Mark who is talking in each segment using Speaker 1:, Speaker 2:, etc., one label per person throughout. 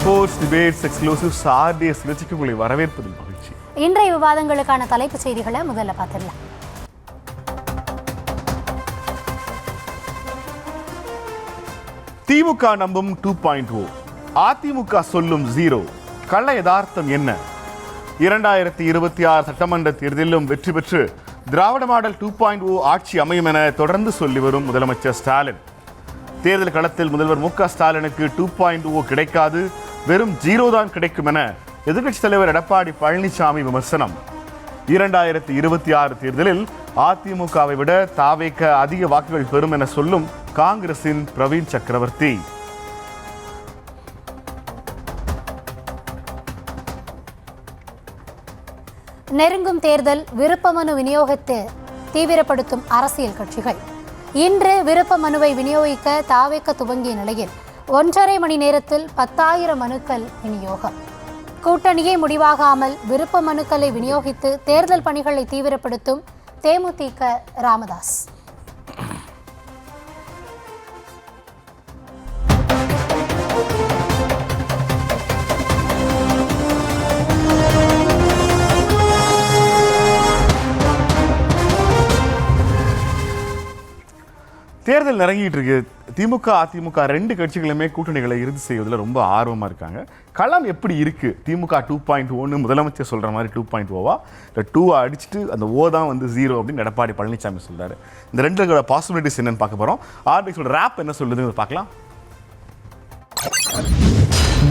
Speaker 1: Reports, debates, exclusives, RTS நிகழ்ச்சிக்கு உங்களை வரவேற்பதில் மகிழ்ச்சி.
Speaker 2: இன்றைய விவாதங்களுக்கான தலைப்புச் செய்திகளை முதல்ல பார்த்துடலாம்.
Speaker 1: திமுக நம்பும் 2.0, அதிமுக சொல்லும் 0. கள்ள யதார்த்தம் என்ன? 2026 சட்டமன்ற தேர்தலிலும் வெற்றி பெற்று திராவிட மாடல் 2.0 ஆட்சி அமையும் என தொடர்ந்து சொல்லி வரும் முதலமைச்சர் ஸ்டாலின். தேர்தல் களத்தில் முதல்வர் மு.க. ஸ்டாலினுக்கு 2.0 கிடைக்காது, வெறும் 0 தான் கிடைக்கும் என எதிர்க்கட்சித் தலைவர் எடப்பாடி பழனிசாமி விமர்சனம். 2026 தேர்தலில் அதிமுகவை விட தாவேக அதிக வாக்குகள் பெறும் என சொல்லும் காங்கிரசின் பிரவீன் சக்கரவர்த்தி.
Speaker 2: நெருங்கும் தேர்தல், விருப்ப மனு விநியோகத்தை தீவிரப்படுத்தும் அரசியல் கட்சிகள். இன்று விருப்ப மனுவை விநியோகிக்க தாவேக துவங்கிய நிலையில் 1.5 மணி நேரத்தில் 10,000 மனுக்கள் விநியோகம். கூட்டணியே முடிவாகாமல் விருப்ப மனுக்களை விநியோகித்து தேர்தல் பணிகளை தீவிரப்படுத்தும் தேமுதிக ராமதாஸ்.
Speaker 1: தேர்தல் நெருங்கிட்டு இருக்கு. திமுக அதிமுக ரெண்டு கட்சிகளுமே கூட்டணிகளை இறுதி செய்வதில் ரொம்ப ஆர்வமாக இருக்காங்க. களம் எப்படி இருக்கு? திமுக 2.1 முதலமைச்சர் சொல்ற மாதிரி 2.0வா இல்லை 2 அடிச்சுட்டு அந்த ஓ தான் வந்து 0 அப்படின்னு எடப்பாடி பழனிசாமி சொல்றாரு. இந்த ரெண்டு பாசிபிலிட்டிஸ் என்னன்னு பார்க்க போறோம். ஆர்டிஎக்ஸோட ரேப் என்ன சொல்லுதுன்னு பார்க்கலாம்.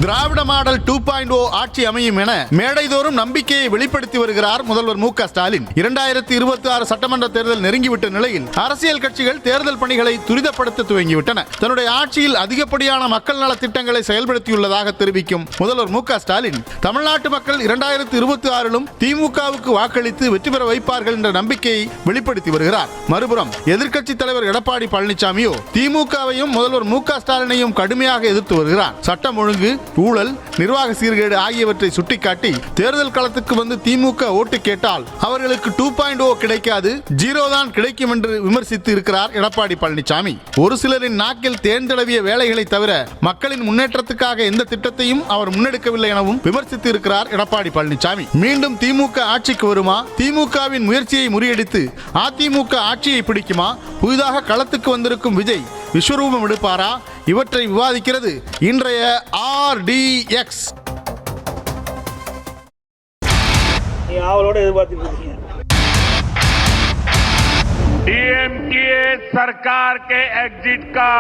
Speaker 3: திராவிட மாடல் 2.0 ஆட்சி அமையும் என மேடைதோறும் நம்பிக்கையை வெளிப்படுத்தி வருகிறார் முதல்வர் மு.க. ஸ்டாலின். 2026 சட்டமன்ற தேர்தல் நெருங்கிவிட்ட நிலையில் அரசியல் கட்சிகள் தேர்தல் பணிகளை துரிதப்படுத்த துவங்கிவிட்டன. தன்னுடைய ஆட்சியில் அதிகப்படியான மக்கள் நல திட்டங்களை செயல்படுத்தியுள்ளதாக தெரிவிக்கும் முதல்வர் மு.க. ஸ்டாலின், தமிழ்நாட்டு மக்கள் 2026லும் திமுகவுக்கு வாக்களித்து வெற்றி பெற வைப்பார்கள் என்ற நம்பிக்கையை வெளிப்படுத்தி வருகிறார். மறுபுறம் எதிர்க்கட்சி தலைவர் எடப்பாடி பழனிசாமியோ திமுகவையும் முதல்வர் மு.க. ஸ்டாலினையும் கடுமையாக எதிர்த்து வருகிறார். சட்டம் ஒழுங்கு, ஊழல், நிர்வாக சீர்கேடு ஆகியவற்றை சுட்டிக்காட்டி தேர்தல் களத்துக்கு வந்து திமுக ஓட்டு கேட்டால் அவர்களுக்கு 2.0 கிடைக்காது, 0 தான் கிடைக்கும் என்று விமர்சித்து இருக்கிறார் எடப்பாடி பழனிசாமி. ஒரு சிலரின் நாக்கில் தேன் தடவிய வேலைகளை தவிர மக்களின் முன்னேற்றத்துக்காக எந்த திட்டத்தையும் அவர் முன்னெடுக்கவில்லை எனவும் விமர்சித்து இருக்கிறார் எடப்பாடி பழனிசாமி. மீண்டும் திமுக ஆட்சிக்கு வருமா? திமுகவின் முயற்சியை முறியடித்து அதிமுக ஆட்சியை பிடிக்குமா? புதிதாக களத்துக்கு வந்திருக்கும் விஜய் விஸ்வரூபம் எடுப்பாரா? இவற்றை விவாதிக்கிறது இன்றைய ஆர்டிஎக்ஸ்.
Speaker 4: डीएमके सरकार के एग्जिट का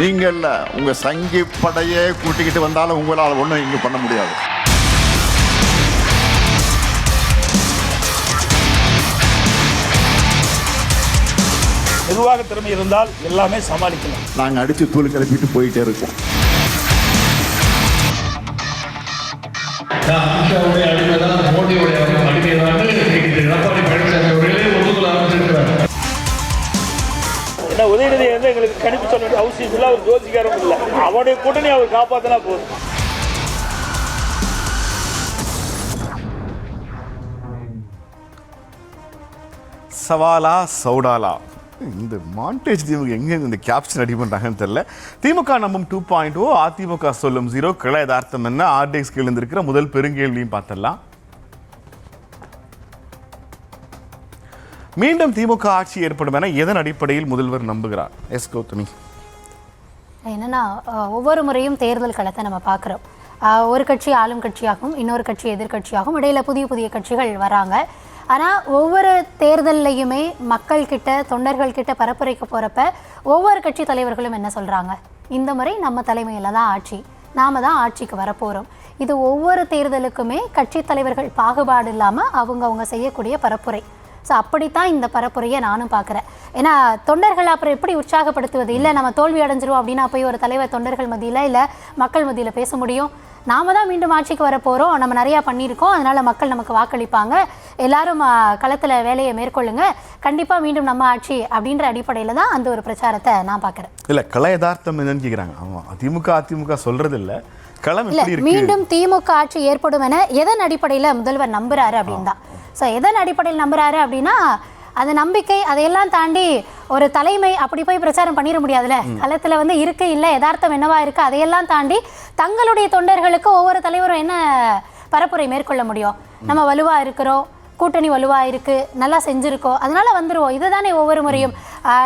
Speaker 5: நீங்கள் உங்க சங்கி படையே கூட்டிக்கிட்டு வந்தாலும் உங்களால் ஒன்றும் இங்கு பண்ண முடியாது.
Speaker 6: நிர்வாக திறமை இருந்தால் எல்லாமே சமாளிக்கலாம்.
Speaker 5: நாங்கள் அடித்து தூள் கிளப்பிட்டு போயிட்டே இருக்கோம்.
Speaker 6: உதயநிதி வந்து எங்களுக்கு கணிப்பு சொல்ல வேண்டிய அவசியம் இல்லை. அவர் ஜோசிக்காரம் இல்லை. அவருடைய கூட்டணி அவர் காப்பாற்றினா போதும்.
Speaker 1: சவாலா சவுடாலா, இந்த மாண்டேஜ் திமுக எங்கே இந்த கேப்ஷன் ரெடி பண்ணுறாங்கன்னு தெரியல. திமுக நம்பும் 2.0, அதிமுக சொல்லும் 0. கள யதார்த்தம் என்ன? ஆர்டிஎக்ஸ் எழுந்திருக்கிற முதல் பெருங்கேள்வியும் பார்த்துடலாம். மீண்டும் திமுக ஆட்சி ஏற்படும் என எதன் அடிப்படையில் முதல்வர் நம்புகிறார்? எஸ் கௌதமி.
Speaker 2: என்னன்னா, ஒவ்வொரு முறையும் தேர்தல் களத்தை நம்ம பார்க்குறோம். ஒரு கட்சி ஆளும் கட்சியாகவும் இன்னொரு கட்சி எதிர்கட்சியாகவும் இடையில புதிய புதிய கட்சிகள் வராங்க. ஆனால் ஒவ்வொரு தேர்தல்லையுமே மக்கள்கிட்ட, தொண்டர்கள்கிட்ட பரப்புரைக்க போகிறப்ப ஒவ்வொரு கட்சி தலைவர்களும் என்ன சொல்கிறாங்க? இந்த முறை நம்ம தலைமையில் தான் ஆட்சி, நாம தான் ஆட்சிக்கு வரப்போகிறோம். இது ஒவ்வொரு தேர்தலுக்குமே கட்சி தலைவர்கள் பாகுபாடு இல்லாமல் அவங்க செய்யக்கூடிய பரப்புரை. ஸோ அப்படித்தான் இந்த பரப்புரையை நானும் பார்க்குறேன். ஏன்னா தொண்டர்கள் அப்புறம் எப்படி உற்சாகப்படுத்துவது? இல்லை நம்ம தோல்வி அடைஞ்சிரும் அப்படின்னா போய் ஒரு தலைவர் தொண்டர்கள் மத்தியில் இல்லை மக்கள் மத்தியில் பேச முடியும்? நாம தான் மீண்டும் ஆட்சிக்கு வர போகிறோம், நம்ம நிறையா பண்ணியிருக்கோம், அதனால் மக்கள் நமக்கு வாக்களிப்பாங்க, எல்லாரும் களத்தில் வேலையை மேற்கொள்ளுங்க, கண்டிப்பாக மீண்டும் நம்ம ஆட்சி அப்படின்ற அடிப்படையில் தான் அந்த ஒரு பிரச்சாரத்தை நான் பார்க்குறேன்.
Speaker 1: இல்லை, கள யதார்த்தம் என்னன்னு கேட்குறாங்க. ஆமாம், அதிமுக சொல்கிறது இல்லை, களம்
Speaker 2: இல்லை. மீண்டும் திமுக ஆட்சி ஏற்படும் என எதன் அடிப்படையில் முதல்வர் நம்புறாரு அப்படின்னு தான். ஸோ எதன் அடிப்படையில் நம்புறாரு அப்படின்னா, அந்த நம்பிக்கை அதையெல்லாம் தாண்டி ஒரு தலைமை அப்படி போய் பிரச்சாரம் பண்ணிட முடியாதுல்ல. களத்தில் வந்து இருக்கு இல்லை யதார்த்தம் என்னவா இருக்கு அதையெல்லாம் தாண்டி தங்களுடைய தொண்டர்களுக்கு ஒவ்வொரு தலைவரும் என்ன பரப்புரை மேற்கொள்ள முடியும்? நம்ம வலுவா இருக்கிறோம், கூட்டணி வலுவா இருக்கு, நல்லா செஞ்சிருக்கோம், அதனால வந்துருவோம். இதுதானே ஒவ்வொரு முறையும்.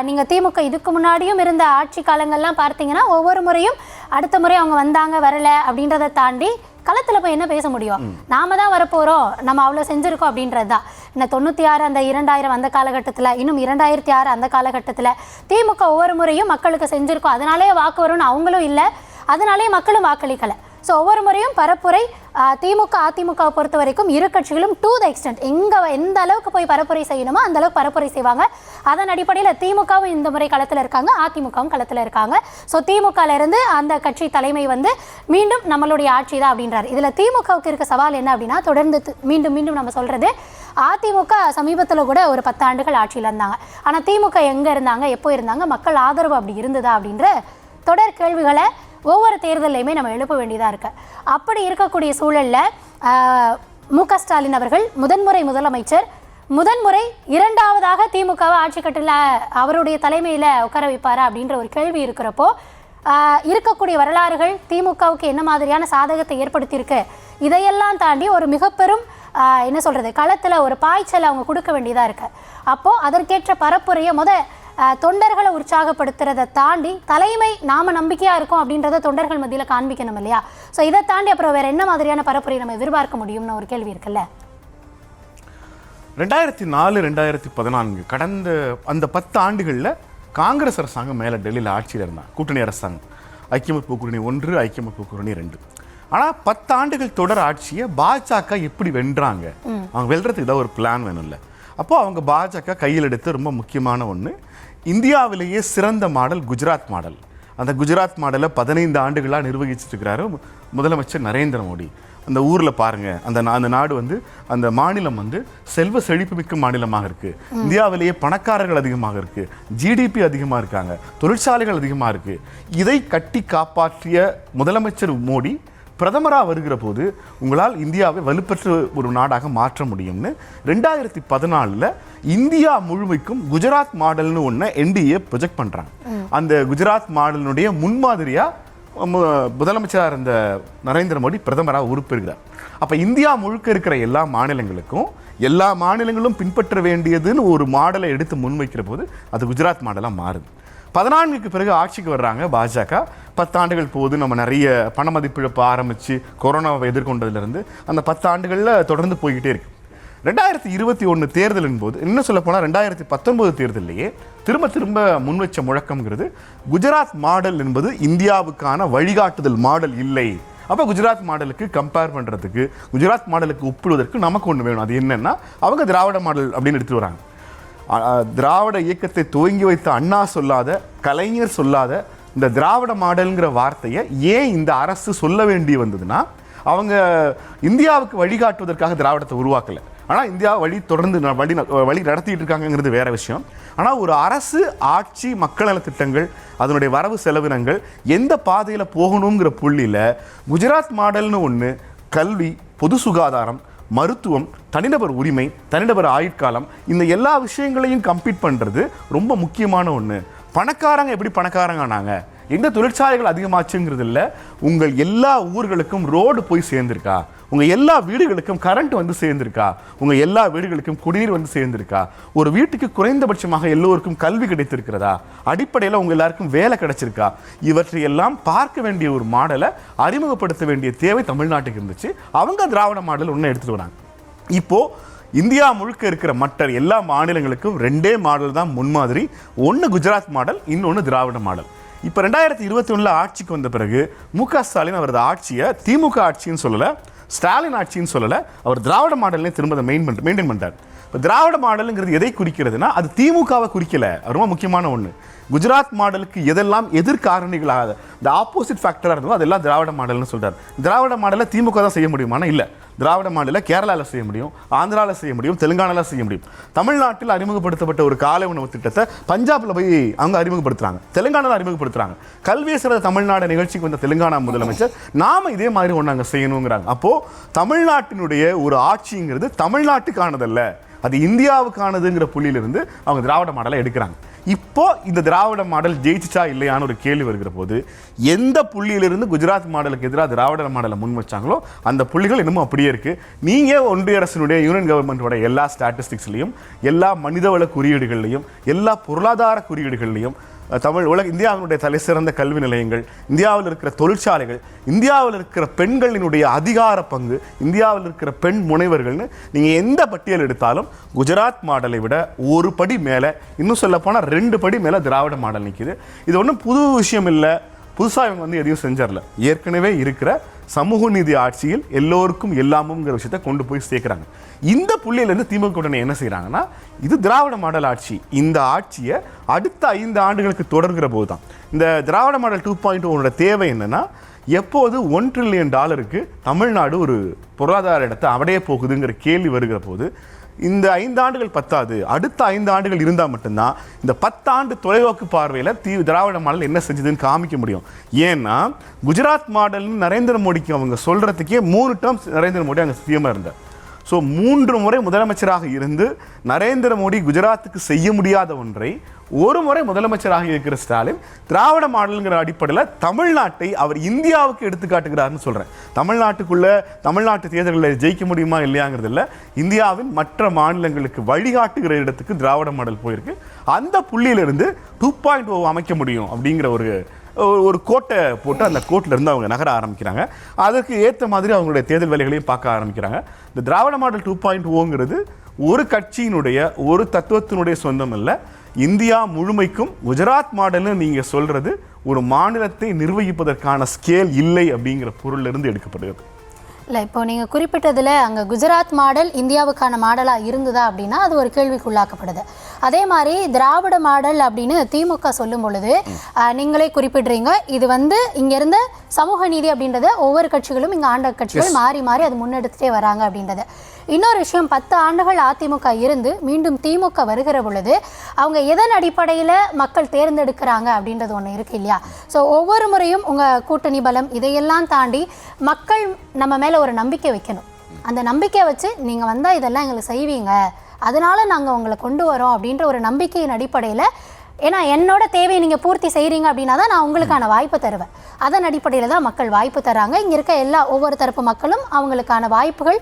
Speaker 2: நீங்க திமுக இதுக்கு முன்னாடியும் இருந்த ஆட்சி காலங்கள்லாம் பார்த்தீங்கன்னா ஒவ்வொரு முறையும் அடுத்த முறை அவங்க வந்தாங்க வரல அப்படின்றத தாண்டி களத்தில் போய் என்ன பேச முடியும்? நாம தான் வரப்போகிறோம், நம்ம அவ்வளோ செஞ்சுருக்கோம் அப்படின்றது தான். இந்த 96 அந்த 2000 அந்த காலகட்டத்தில், இன்னும் 2006 அந்த காலகட்டத்தில் திமுக ஒவ்வொரு முறையும் மக்களுக்கு செஞ்சுருக்கோம், அதனாலே வாக்கு வரும்னு அவங்களும் இல்லை, அதனாலே மக்களும் வாக்களிக்கலை. ஸோ ஒவ்வொரு முறையும் பரப்புரை திமுக அதிமுகவை பொறுத்த வரைக்கும் இரு கட்சிகளும் டு த எக்ஸ்டென்ட் எந்த அளவுக்கு போய் பரப்புரை செய்யணுமோ அந்த அளவுக்கு பரப்புரை செய்வாங்க. அதன் அடிப்படையில் திமுகவும் இந்த முறை களத்தில் இருக்காங்க, அதிமுகவும் களத்தில் இருக்காங்க. ஸோ திமுகலேருந்து அந்த கட்சி தலைமை வந்து மீண்டும் நம்மளுடைய ஆட்சி தான் அப்படின்றார். இதில் திமுகவுக்கு இருக்க சவால் என்ன அப்படின்னா, தொடர்ந்து மீண்டும் மீண்டும் நம்ம சொல்கிறது, அதிமுக சமீபத்தில் கூட ஒரு 10 ஆண்டுகள் ஆட்சியில் இருந்தாங்க. ஆனால் திமுக எங்கே இருந்தாங்க, எப்போ இருந்தாங்க, மக்கள் ஆதரவு அப்படி இருந்ததா அப்படின்ற தொடர் கேள்விகளை ஒவ்வொரு தேர்தலையுமே நம்ம எழுப்ப வேண்டியதாக இருக்குது. அப்படி இருக்கக்கூடிய சூழலில் மு.க. ஸ்டாலின் அவர்கள் முதன்முறை முதலமைச்சர், முதன்முறை இரண்டாவதாக திமுகவை ஆட்சி கட்டில் அவருடைய தலைமையில் உட்கார வைப்பாரா அப்படின்ற ஒரு கேள்வி இருக்கிறப்போ, இருக்கக்கூடிய வரலாறுகள் திமுகவுக்கு என்ன மாதிரியான சாதகத்தை ஏற்படுத்தியிருக்கு, இதையெல்லாம் தாண்டி ஒரு மிகப்பெரும் என்ன சொல்கிறது களத்தில் ஒரு பாய்ச்சலை அவங்க கொடுக்க வேண்டியதாக இருக்குது. அப்போது அதற்கேற்ற பரப்புரையை தொண்டர்களை உற்சாகப்படுத்துறதை தாண்டி தலைமை நாம நம்பிக்கையா இருக்கும் அப்படின்றத தொண்டர்கள் மத்தியில் காண்பிக்கணும் இல்லையா? ஸோ இதை தாண்டி அப்புறம் வேற என்ன மாதிரியான பரப்புரை நம்ம எதிர்பார்க்க முடியும்னு ஒரு கேள்வி இருக்குல்ல.
Speaker 1: 2004 2014 கடந்த அந்த 10 ஆண்டுகளில் காங்கிரஸ் அரசாங்கம் மேலே டெல்லியில் ஆட்சியில் இருந்தாங்க, கூட்டணி அரசாங்கம், ஐக்கிய முற்போக்கு கூட்டணி 1, ஐக்கிய முற்போக்கு கூட்டணி 2. ஆனால் 10 ஆண்டுகள் தொடர் ஆட்சியை பாஜக எப்படி வென்றாங்க? அவங்க வெல்றதுக்கு ஏதாவது ஒரு பிளான் வேணும் இல்லை? அப்போ அவங்க பாஜக கையில் எடுத்து ரொம்ப முக்கியமான ஒன்று, இந்தியாவிலேயே சிறந்த மாடல் குஜராத் மாடல். அந்த குஜராத் மாடலை 15 ஆண்டுகளாக நிர்வகிச்சுட்டு இருக்கிறாரு முதலமைச்சர் நரேந்திர மோடி. அந்த ஊரில் பாருங்கள், அந்த நாடு வந்து அந்த மாநிலம் வந்து செல்வ செழிப்பு மிக்க மாநிலமாக இருக்குது. இந்தியாவிலேயே பணக்காரர்கள் அதிகமாக இருக்குது, ஜிடிபி அதிகமாக இருக்காங்க, தொழிற்சாலைகள் அதிகமாக இருக்குது. இதை கட்டி காப்பாற்றிய முதலமைச்சர் மோடி பிரதமராக வருகிற போது உங்களால் இந்தியாவை வலுப்பெற்ற ஒரு நாடாக மாற்ற முடியும்னு 2014 இந்தியா முழுமைக்கும் குஜராத் மாடல்னு ஒன்று என்டிஏ ப்ரொஜெக்ட் பண்ணுறாங்க. அந்த குஜராத் மாடலினுடைய முன்மாதிரியாக முதலமைச்சராக இருந்த நரேந்திர மோடி பிரதமராக உறுப்பெறுகிறார். அப்போ இந்தியா முழுக்க இருக்கிற எல்லா மாநிலங்களுக்கும் எல்லா மாநிலங்களும் பின்பற்ற வேண்டியதுன்னு ஒரு மாடலை எடுத்து முன்வைக்கிற போது அது குஜராத் மாடலாக மாறுது. 14க்கு பிறகு ஆட்சிக்கு வர்றாங்க பாஜக. 10 ஆண்டுகள் போது நம்ம நிறைய பண மதிப்பிழப்பு ஆரம்பித்து கொரோனாவை எதிர்கொண்டதுலேருந்து அந்த 10 ஆண்டுகளில் தொடர்ந்து போய்கிட்டே இருக்கு. 2021 தேர்தலின் போது, இன்னும் சொல்ல போனால் 2019 தேர்தலையே திரும்ப முன்வச்ச முழக்கம்ங்கிறது குஜராத் மாடல் என்பது இந்தியாவுக்கான வழிகாட்டுதல் மாடல் இல்லை. அப்போ குஜராத் மாடலுக்கு கம்பேர் பண்ணுறதுக்கு, குஜராத் மாடலுக்கு ஒப்பிடுவதற்கு நமக்கு ஒன்று வேணும். அது என்னன்னா, அவங்க திராவிட மாடல் அப்படின்னு எடுத்துட்டு வராங்க. திராவிட இயக்கத்தை துவங்கி வைத்த அண்ணா சொல்லாத, கலைஞர் சொல்லாத இந்த திராவிட மாடல்ங்கிற வார்த்தையை ஏன் இந்த அரசு சொல்ல வேண்டி வந்ததுன்னா, அவங்க இந்தியாவுக்கு வழிகாட்டுவதற்காக திராவிடத்தை உருவாக்கலை. ஆனால் இந்தியா தொடர்ந்து வழி நடத்திட்டு இருக்காங்கிறது வேற விஷயம். ஆனால் ஒரு அரசு ஆட்சி, மக்கள் நல திட்டங்கள், அதனுடைய வரவு செலவினங்கள் எந்த பாதையில் போகணுங்கிற புள்ளியில் குஜராத் மாடல்னு ஒன்று, கல்வி, பொது சுகாதாரம், மருத்துவம், தனிநபர் உரிமை, தனிநபர் ஆயுட்காலம், இந்த எல்லா விஷயங்களையும் கம்பீட் பண்ணுறது ரொம்ப முக்கியமான ஒன்று. பணக்காரங்க எப்படி பணக்காரங்க ஆனாங்க, எந்த தொழிற்சாலைகள் அதிகமாச்சுங்கிறது இல்லை, உங்கள் எல்லா ஊர்களுக்கும் ரோடு போய் சேர்ந்திருக்கா, உங்கள் எல்லா வீடுகளுக்கும் கரண்ட் வந்து சேர்ந்திருக்கா, உங்கள் எல்லா வீடுகளுக்கும் குடிநீர் வந்து சேர்ந்திருக்கா, ஒரு வீட்டுக்கு குறைந்தபட்சமாக எல்லோருக்கும் கல்வி கிடைத்திருக்கிறதா, அடிப்படையில் உங்கள் எல்லாருக்கும் வேலை கிடைச்சிருக்கா, இவற்றையெல்லாம் பார்க்க வேண்டிய ஒரு மாடலை அறிமுகப்படுத்த வேண்டிய தேவை தமிழ்நாட்டுக்கு இருந்துச்சு. அவங்க திராவிட மாடல் ஒன்று எடுத்துட்டு வராங்க. இப்போது இந்தியா முழுக்க இருக்கிற மற்ற எல்லா மாநிலங்களுக்கும் 2 மாடல் தான் முன்மாதிரி. ஒன்று குஜராத் மாடல், இன்னொன்று திராவிட மாடல். இப்போ 2021 ஆட்சிக்கு வந்த பிறகு மு.க. ஸ்டாலின் அவரது ஆட்சியை திமுக ஆட்சின்னு சொல்லலை, ஸ்டாலின் ஆட்சின்னு சொல்லலை, அவர் திராவிட மாடல்னே திரும்ப மெயின்டைன் பண்ணுறார். இப்போ திராவிட மாடலுங்கிறது எதை குறிக்கிறதுனா, அது திமுகவை குறிக்கல. ரொம்ப முக்கியமான ஒன்று, குஜராத் மாடலுக்கு எதெல்லாம் எதிர்காரணிகளாக இந்த ஆப்போசிட் ஃபேக்டராக இருந்தோ அதெல்லாம் திராவிட மாடல்னு சொல்கிறார். திராவிட மாடலை திமுக தான் செய்ய முடியுமானா இல்லை, திராவிட மாடலை கேரளாவில் செய்ய முடியும், ஆந்திராவில் செய்ய முடியும், தெலுங்கானாவில் செய்ய முடியும். தமிழ்நாட்டில் அறிமுகப்படுத்தப்பட்ட ஒரு காலை உணவு திட்டத்தை பஞ்சாபில் போய் அவங்க அறிமுகப்படுத்துகிறாங்க, தெலுங்கானாவில் அறிமுகப்படுத்துகிறாங்க. கல்வியை சிறந்த தமிழ்நாடு நிகழ்ச்சிக்கு வந்த தெலுங்கானா முதலமைச்சர் நாம இதே மாதிரி ஒன்று அங்கே செய்யணுங்கிறாங்க. அப்போது தமிழ்நாட்டினுடைய ஒரு ஆட்சிங்கிறது தமிழ்நாட்டுக்கானதல்ல, அது இந்தியாவுக்கானதுங்கிற புள்ளியிலிருந்து அவங்க திராவிட மாடலை எடுக்கிறாங்க. இப்போ இந்த திராவிட மாடல் ஜெயிச்சுச்சா இல்லையான்னு ஒரு கேள்வி வருகிற போது எந்த புள்ளியிலிருந்து குஜராத் மாடலுக்கு எதிராக திராவிட மாடலை முன் வச்சாங்களோ அந்த புள்ளிகள் இன்னமும் அப்படியே இருக்கு. நீங்க ஒன்றிய அரசினுடைய யூனியன் கவர்மெண்டோட எல்லா ஸ்டாட்டிஸ்டிக்ஸ்லையும், எல்லா மனிதவள குறியீடுகள்லையும், எல்லா பொருளாதார குறியீடுகள்லையும் இந்தியாவினுடைய தலை சிறந்த கல்வி நிலையங்கள், இந்தியாவில் இருக்கிற தொழிற்சாலைகள், இந்தியாவில் இருக்கிற பெண்களினுடைய அதிகார பங்கு, இந்தியாவில் இருக்கிற பெண் முனைவர்கள்னு நீங்கள் எந்த பட்டியல் எடுத்தாலும் குஜராத் மாடலை விட ஒரு படி மேலே, இன்னும் சொல்ல போனால் 2 படி மேலே திராவிட மாடல் நிற்கிது. இது ஒன்றும் புது விஷயம் இல்லை, புதுசாக இவங்க எதையும் செஞ்சிடல. ஏற்கனவே இருக்கிற சமூக நீதி ஆட்சியில் எல்லோருக்கும் எல்லாமுங்கிற விஷயத்தை கொண்டு போய் சேர்க்குறாங்க. இந்த புள்ளியிலேருந்து திமுக கூட்டணி என்ன செய்கிறாங்கன்னா, இது திராவிட மாடல் ஆட்சி, இந்த ஆட்சியை அடுத்த 5 ஆண்டுகளுக்கு தொடர்கிற போது தான் இந்த திராவிட மாடல் 2.0 தேவை என்னன்னா, எப்போது $1 ட்ரில்லியன் தமிழ்நாடு ஒரு பொருளாதார இடத்தை அடைய போகுதுங்கிற கேள்வி வருகிற போது இந்த 5 ஆண்டுகள் பத்தாது, அடுத்த 5 ஆண்டுகள் இருந்தால் மட்டும்தான் இந்த 10 ஆண்டு தொலைநோக்கு பார்வையில் திராவிட மாடல் என்ன செஞ்சதுன்னு காமிக்க முடியும். ஏன்னா குஜராத் மாடல்னு நரேந்திர மோடிக்கு அவங்க சொல்கிறதுக்கே 3 டேர்ம்ஸ் நரேந்திர மோடி அங்கே சிஎம்மாக இருந்தார். ஸோ 3 முறை முதலமைச்சராக இருந்து நரேந்திர மோடி குஜராத்துக்கு செய்ய முடியாத ஒன்றை ஒரு முறை முதலமைச்சராக இருக்கிற ஸ்டாலின் திராவிட மாடலுங்கிற அடிப்படையில் தமிழ்நாட்டை அவர் இந்தியாவுக்கு எடுத்துக்காட்டுகிறார்னு சொல்கிறேன். தமிழ்நாட்டு தேர்தல்களில் ஜெயிக்க முடியுமா இல்லையாங்கிறது இல்லை, இந்தியாவின் மற்ற மாநிலங்களுக்கு வழிகாட்டுகிற இடத்துக்கு திராவிட மாடல் போயிருக்கு. அந்த புள்ளியிலிருந்து 2.0 அமைக்க முடியும் அப்படிங்கிற ஒரு கோட்டை போட்டு அந்த கோட்டில் இருந்து அவங்க நகர ஆரம்பிக்கிறாங்க. அதற்கு ஏற்ற மாதிரி அவங்களுடைய தேர்தல் வேலைகளையும் பார்க்க ஆரம்பிக்கிறாங்க. இந்த திராவிட மாடல் 2.0ங்கிறது ஒரு கட்சியினுடைய ஒரு தத்துவத்தினுடைய சொந்தம் இல்லை, இந்தியா முழுமைக்கும் குஜராத் மாடல்னு நீங்கள் சொல்கிறது ஒரு மாநிலத்தை நிர்வகிப்பதற்கான ஸ்கேல் இல்லை அப்படிங்கிற பொருளிலிருந்து எடுக்கப்படுகிறது.
Speaker 2: இல்லை, இப்போ நீங்கள் குறிப்பிட்டதில் அங்கே குஜராத் மாடல் இந்தியாவுக்கான மாடலாக இருந்ததா அப்படின்னா அது ஒரு கேள்விக்குள்ளாக்கப்படுது. அதே மாதிரி திராவிட மாடல் அப்படின்னு திமுக சொல்லும் பொழுது நீங்களே குறிப்பிடுறீங்க, இது இங்கேருந்து சமூக நீதி அப்படின்றத ஒவ்வொரு கட்சிகளும் இங்கே ஆண்ட கட்சிகள் மாறி மாறி அது முன்னெடுத்துட்டே வராங்க அப்படின்றது. இன்னொரு விஷயம், 10 ஆண்டுகள் அதிமுக இருந்து மீண்டும் திமுக வருகிற பொழுது அவங்க எதன் அடிப்படையில் மக்கள் தேர்ந்தெடுக்கிறாங்க அப்படின்றது ஒன்று இருக்கு இல்லையா? ஸோ ஒவ்வொரு முறையும் உங்கள் கூட்டணி பலம் இதையெல்லாம் தாண்டி மக்கள் நம்ம மேலே ஒரு நம்பிக்கை வைக்கணும். அந்த நம்பிக்கையை வச்சு நீங்கள் வந்தால் இதெல்லாம் எங்களுக்கு செய்வீங்க, அதனால நாங்கள் உங்களை கொண்டு வரோம் அப்படின்ற ஒரு நம்பிக்கையின் அடிப்படையில், ஏன்னா என்னோட தேவையை நீங்கள் பூர்த்தி செய்கிறீங்க அப்படின்னா தான் நான் உங்களுக்கான வாய்ப்பு தருவேன். அதன் அடிப்படையில் தான் மக்கள் வாய்ப்பு தர்றாங்க. இங்கே இருக்க ஒவ்வொரு தரப்பு மக்களும் அவங்களுக்கான வாய்ப்புகள்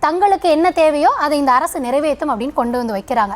Speaker 2: தங்களுக்கு என்ன தேவையோ அதை இந்த அரசு நிறைவேற்றும் அப்படின்னு கொண்டு வந்து வைக்கிறாங்க.